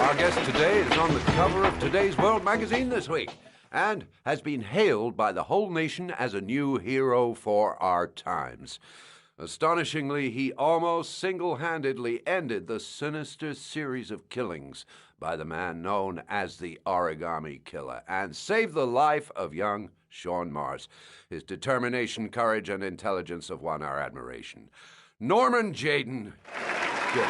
Our guest today is on the cover of Today's World magazine this week and has been hailed by the whole nation as a new hero for our times. Astonishingly, he almost single-handedly ended the sinister series of killings by the man known as the Origami Killer and saved the life of young Sean Mars. His determination, courage, and intelligence have won our admiration. Norman Jayden. Good.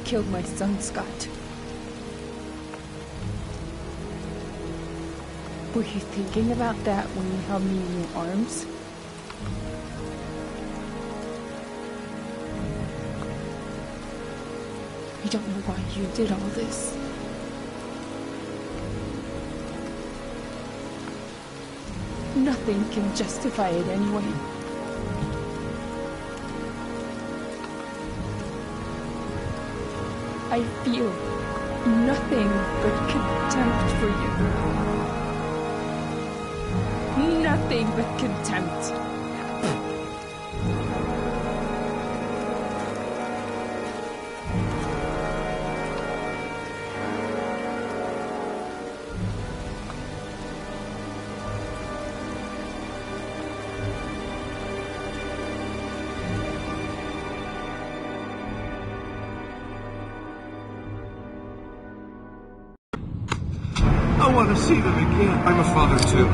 killed my son, Scott. Were you thinking about that when you held me in your arms? I don't know why you did all this. Nothing can justify it anyway. I feel nothing but contempt for you. Nothing but contempt. I want to see them again. I'm a father too.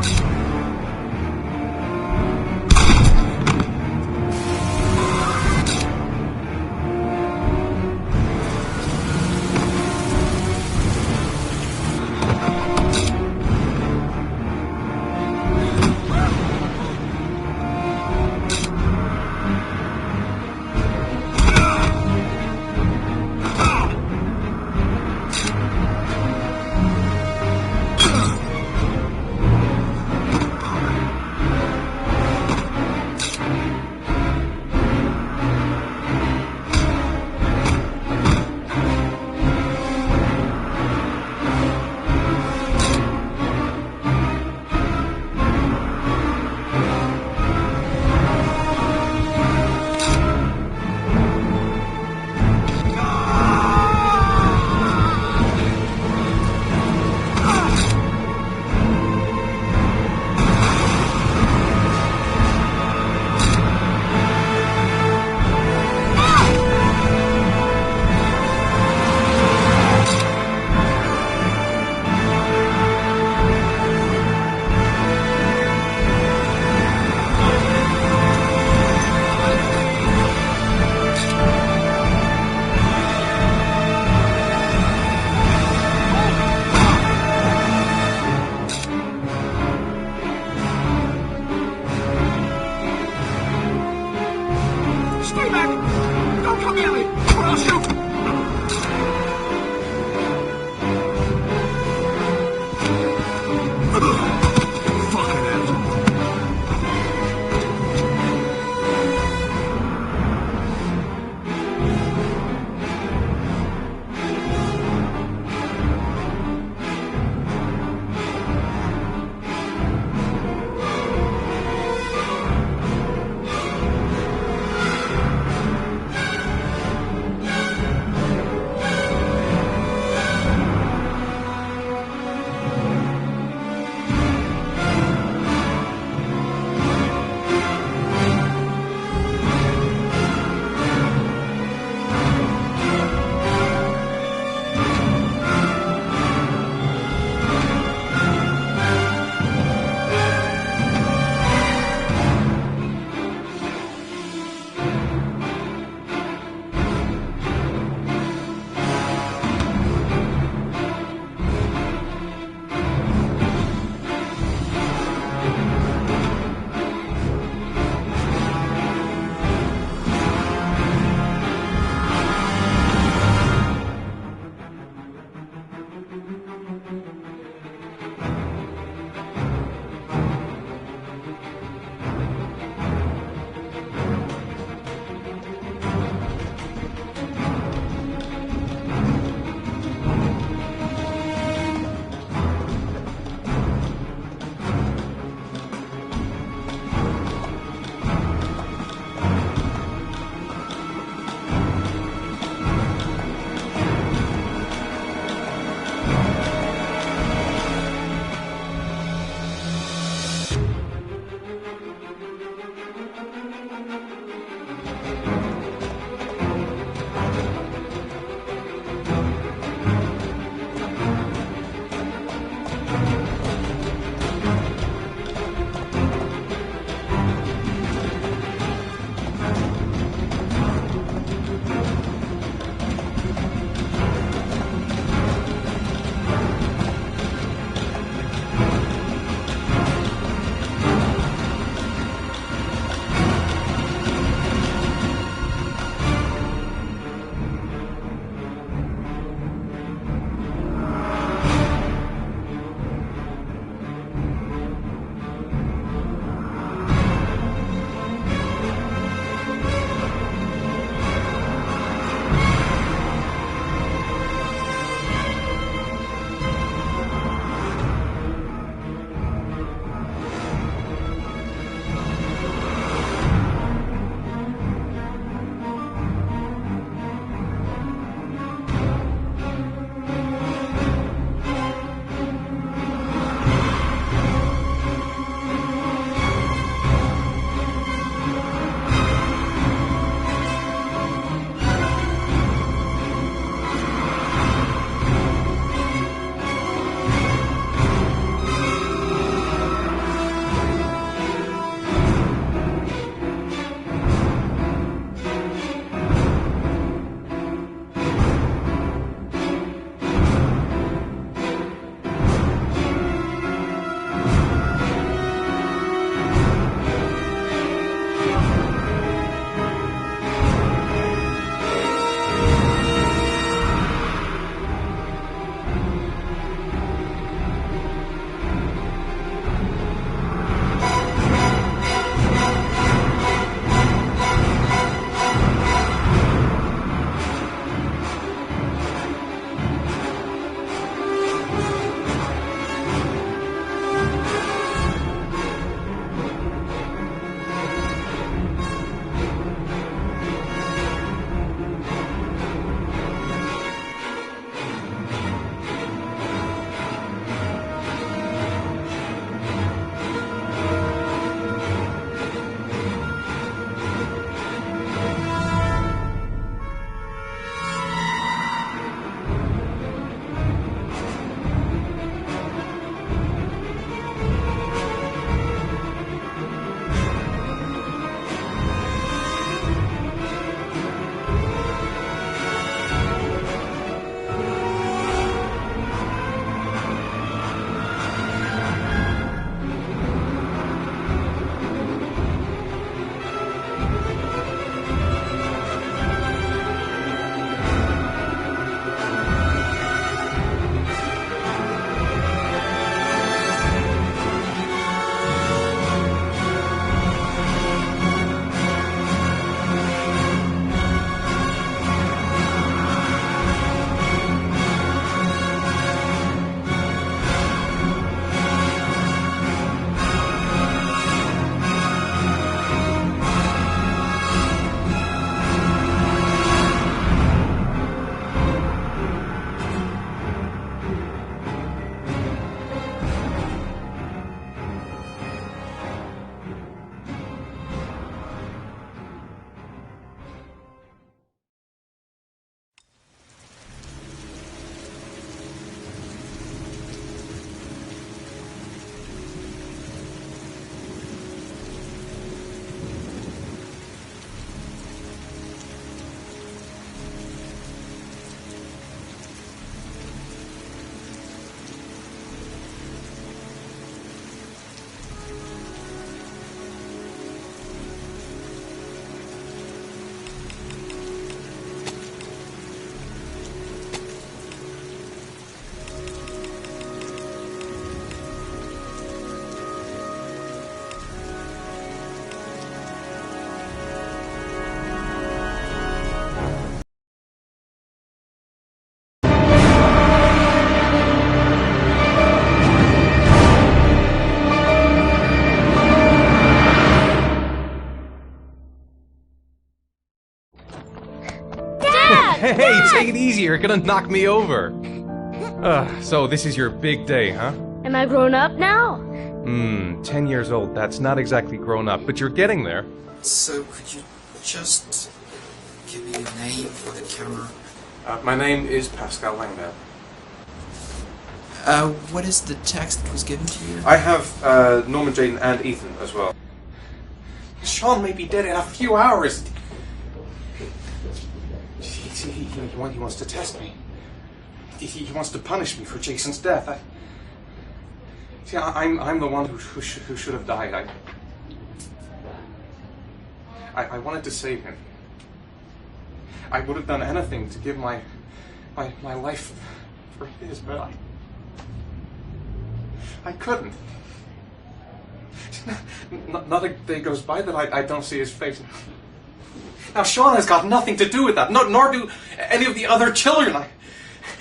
Take it easy, you're gonna knock me over. So this is your big day, huh? Am I grown up now? 10 years old. That's not exactly grown up, but you're getting there. So, could you just give me your name for the camera? My name is Pascal Langdale. What is the text that was given to you? I have Norman, Jaden, and Ethan as well. Sean may be dead in a few hours. He wants to test me. He wants to punish me for Jason's death. I'm the one who should have died. I wanted to save him. I would have done anything to give my life for his, but I couldn't. Not a day goes by that I don't see his face. Now Sean has got nothing to do with that, nor do any of the other children.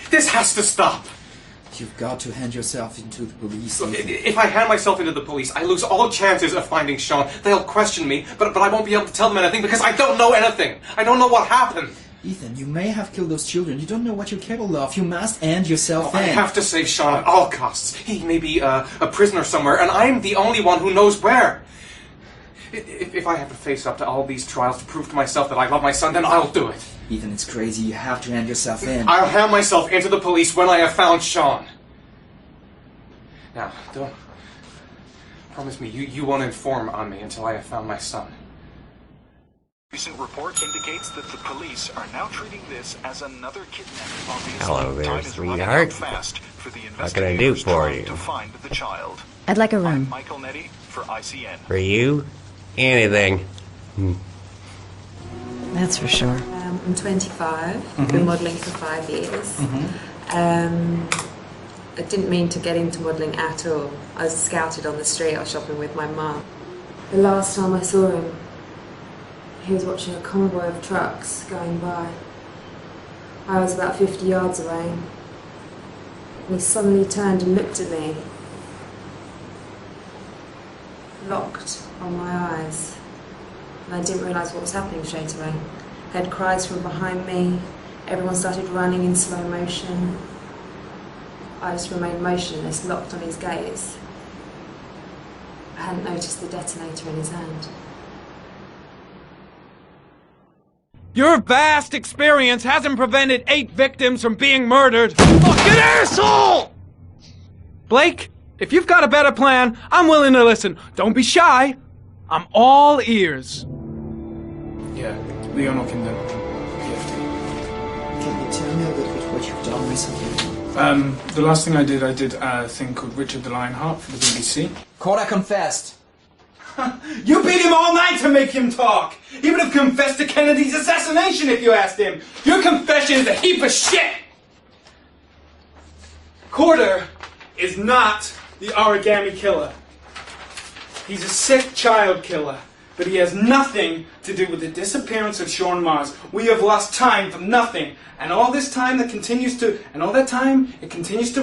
This has to stop. You've got to hand yourself into the police. Look, if I hand myself into the police, I lose all chances of finding Sean. They'll question me, but I won't be able to tell them anything because I don't know anything. I don't know what happened. Ethan, you may have killed those children. You don't know what you're capable of. You must hand yourself in. I have to save Sean at all costs. He may be a prisoner somewhere, and I'm the only one who knows where. If I have to face up to all these trials to prove to myself that I love my son, then I'll do it. Ethan, it's crazy. You have to hand yourself in. I'll hand myself into the police when I have found Sean. Now, don't... Promise me, you won't inform on me until I have found my son. Recent report indicates that the police are now treating this as another kidnapping. Obviously, Hello there, time is running sweetheart. out fast for the What can I do investigators for trying you? to find the child. I'd like a room. I'm Michael Nettie for ICN. For you? Anything. That's for sure. I'm 25. I've been modelling for 5 years. I didn't mean to get into modelling at all. I was scouted on the street. I was shopping with my mum. The last time I saw him, he was watching a convoy of trucks going by. I was about 50 yards away. And he suddenly turned and looked at me. Locked on my eyes. And I didn't realise what was happening straight away. I heard cries from behind me. Everyone started running in slow motion. I just remained motionless, locked on his gaze. I hadn't noticed the detonator in his hand. Your vast experience hasn't prevented 8 victims from being murdered. Fucking asshole! Blake, if you've got a better plan, I'm willing to listen. Don't be shy. I'm all ears. Yeah, Leon Ockenden. Can you tell me a little bit what you've done recently? The last thing I did a thing called Richard the Lionheart for the BBC. Corda confessed. You beat him all night to make him talk! He would have confessed to Kennedy's assassination if you asked him! Your confession is a heap of shit! Corder is not the origami killer. He's a sick child killer, but he has nothing to do with the disappearance of Sean Mars. We have lost time for nothing, and all this time it continues to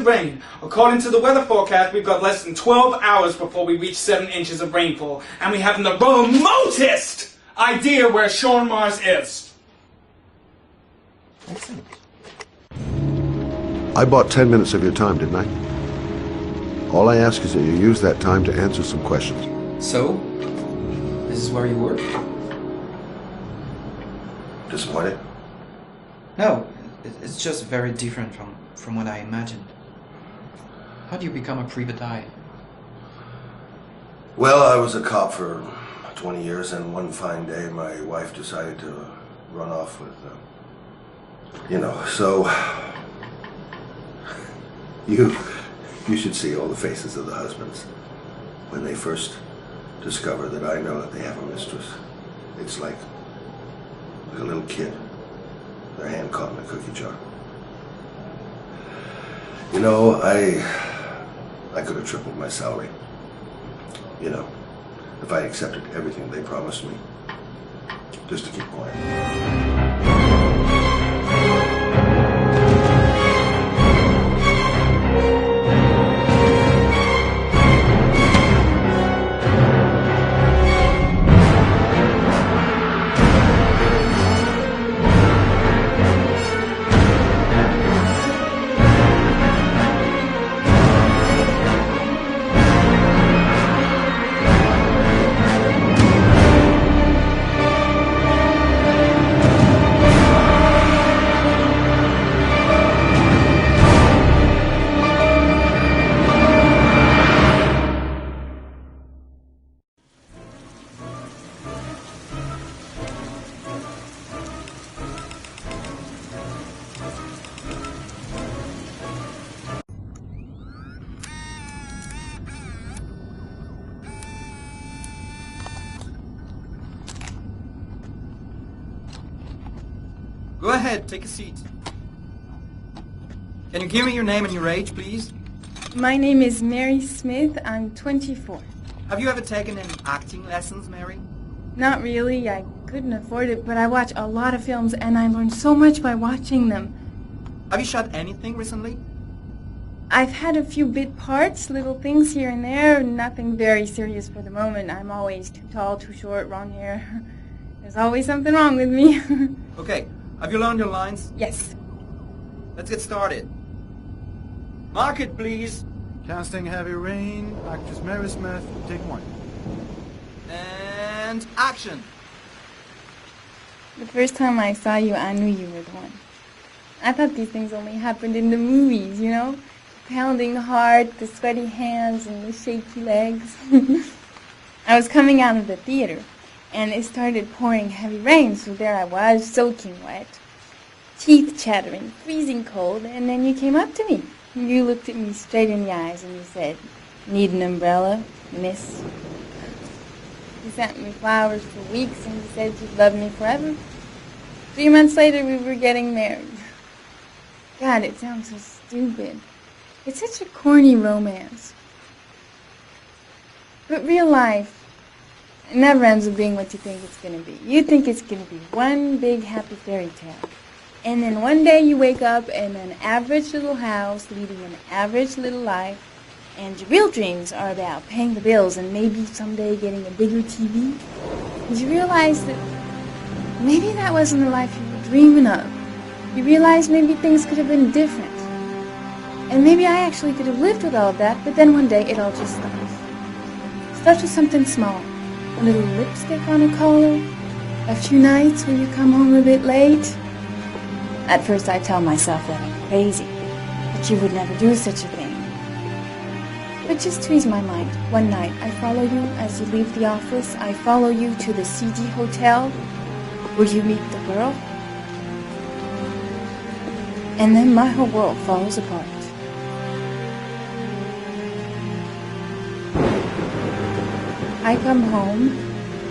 rain. According to the weather forecast, we've got less than 12 hours before we reach 7 inches of rainfall, and we haven't the remotest idea where Sean Mars is. Excellent. I bought 10 minutes of your time, didn't I? All I ask is that you use that time to answer some questions. So, this is where you work? Disappointed? No, it's just very different from what I imagined. How do you become a private eye? Well, I was a cop for 20 years, and one fine day my wife decided to run off with, so... You should see all the faces of the husbands when they first discover that I know that they have a mistress. It's like a little kid, their hand caught in a cookie jar. I could have tripled my salary. If I accepted everything they promised me, just to keep quiet. Go ahead, take a seat. Can you give me your name and your age, please? My name is Mary Smith. I'm 24. Have you ever taken any acting lessons, Mary? Not really. I couldn't afford it, but I watch a lot of films and I learn so much by watching them. Have you shot anything recently? I've had a few bit parts, little things here and there, nothing very serious for the moment. I'm always too tall, too short, wrong hair. There's always something wrong with me. Okay, have you learned your lines? Yes. Let's get started. Mark it, please. Casting Heavy Rain, actress Mary Smith, take one. And action. The first time I saw you, I knew you were the one. I thought these things only happened in the movies, you know? Pounding heart, the sweaty hands, and the shaky legs. I was coming out of the theater, and it started pouring heavy rain, so there I was, soaking wet, teeth chattering, freezing cold, and then you came up to me. You looked at me straight in the eyes, and you said, "Need an umbrella, miss?" You sent me flowers for weeks, and you said you'd love me forever. 3 months later, we were getting married. God, it sounds so stupid. It's such a corny romance. But real life, it never ends up being what you think it's going to be. You think it's going to be one big happy fairy tale. And then one day you wake up in an average little house, leading an average little life, and your real dreams are about paying the bills and maybe someday getting a bigger TV. And you realize that maybe that wasn't the life you were dreaming of. You realize maybe things could have been different. And maybe I actually could have lived with all of that, but then one day it all just stops. Starts with something small. A little lipstick on a collar. A few nights when you come home a bit late. At first I tell myself that I'm crazy, that you would never do such a thing. But just to ease my mind, one night I follow you as you leave the office. I follow you to the CD hotel where you meet the girl. And then my whole world falls apart. I come home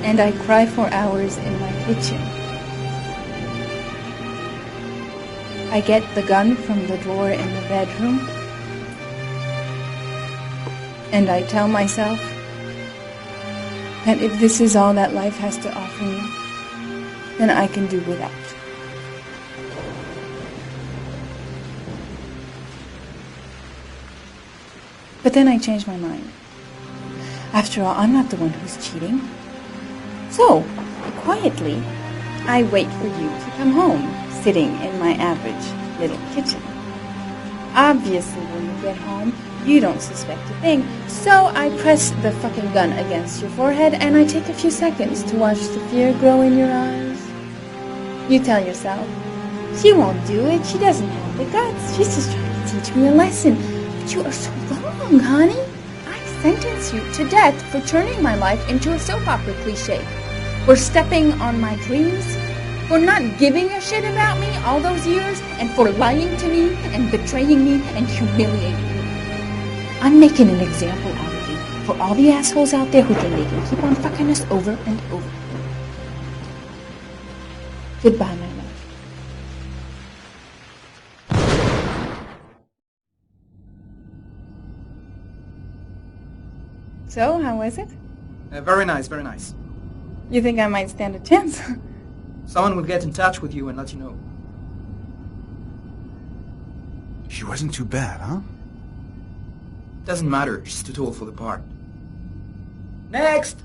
and I cry for hours in my kitchen. I get the gun from the drawer in the bedroom, and I tell myself that if this is all that life has to offer me, then I can do without. But then I change my mind. After all, I'm not the one who's cheating. So, quietly, I wait for you to come home, sitting in my average little kitchen. Obviously, when you get home, you don't suspect a thing, so I press the fucking gun against your forehead and I take a few seconds to watch the fear grow in your eyes. You tell yourself, she won't do it, she doesn't have the guts, she's just trying to teach me a lesson. But you are so wrong, honey. I sentence you to death for turning my life into a soap opera cliche, for stepping on my dreams, for not giving a shit about me all those years, and for lying to me and betraying me and humiliating me. I'm making an example out of you for all the assholes out there who think they can keep on fucking us over and over. Goodbye, my love. So, how was it? Very nice, very nice. You think I might stand a chance? Someone will get in touch with you and let you know. She wasn't too bad, huh? Doesn't matter, she's too tall for the part. Next!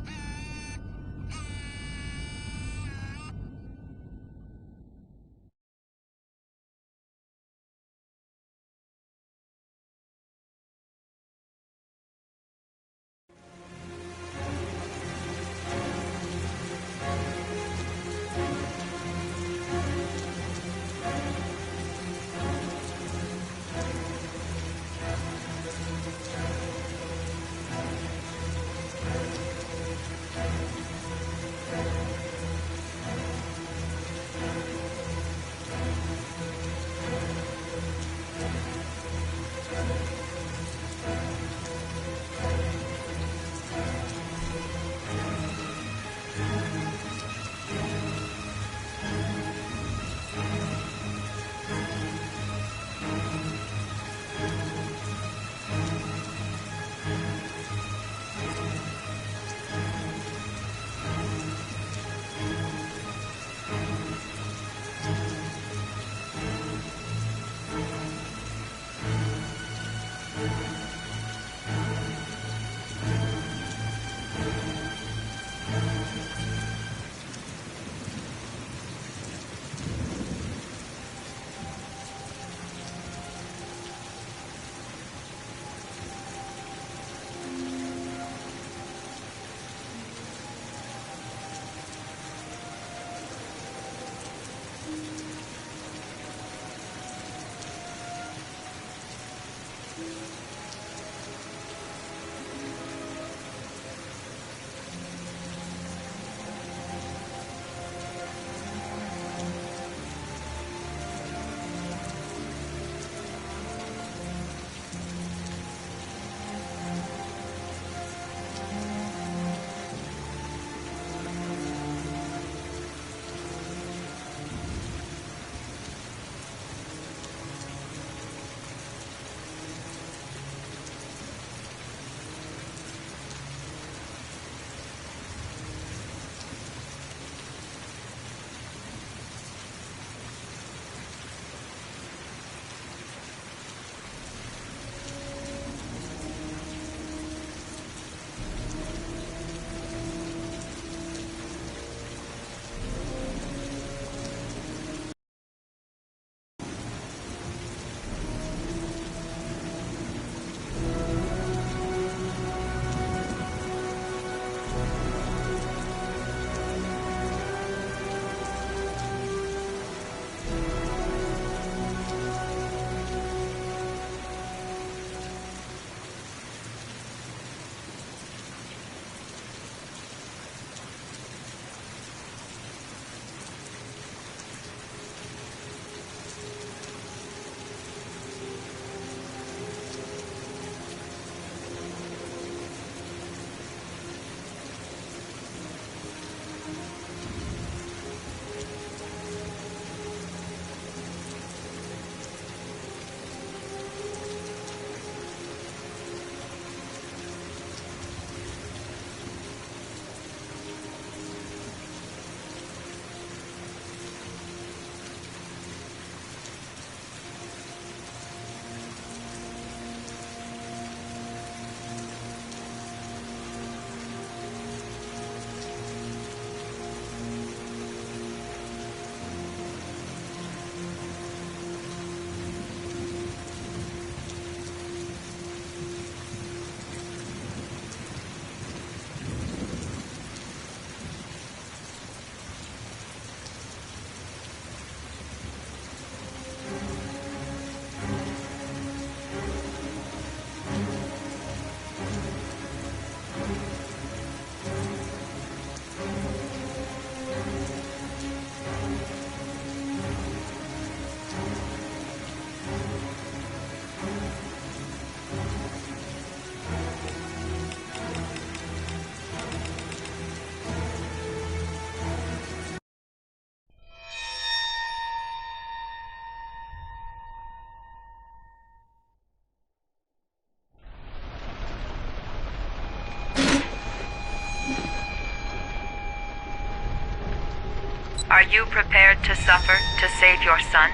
Are you prepared to suffer to save your son?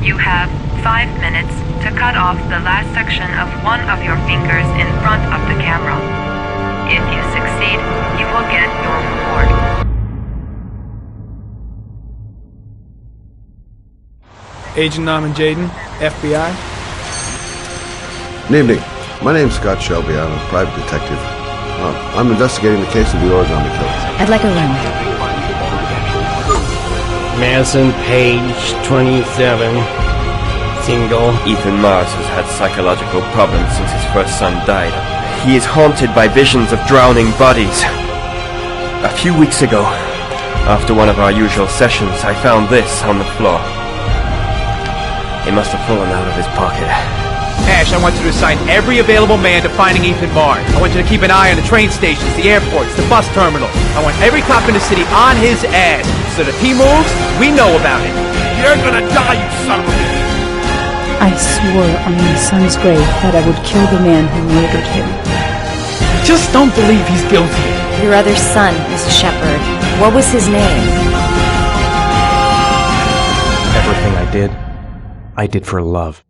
You have 5 minutes to cut off the last section of one of your fingers in front of the camera. If you succeed, you will get your reward. Agent Norman Jaden, FBI. Good evening. My name's Scott Shelby. I'm a private detective. I'm investigating the case of the origami killer. I'd like a room. Madison Page, 27, single. Ethan Mars has had psychological problems since his first son died. He is haunted by visions of drowning bodies. A few weeks ago, after one of our usual sessions, I found this on the floor. It must have fallen out of his pocket. Ash, I want you to assign every available man to finding Ethan Mars. I want you to keep an eye on the train stations, the airports, the bus terminals. I want every cop in the city on his ass, so that if he moves, we know about it. You're gonna die, you son of a bitch! I swore on my son's grave that I would kill the man who murdered him. Just don't believe he's guilty. Your other son, Mr. Shepard. What was his name? Everything I did for love.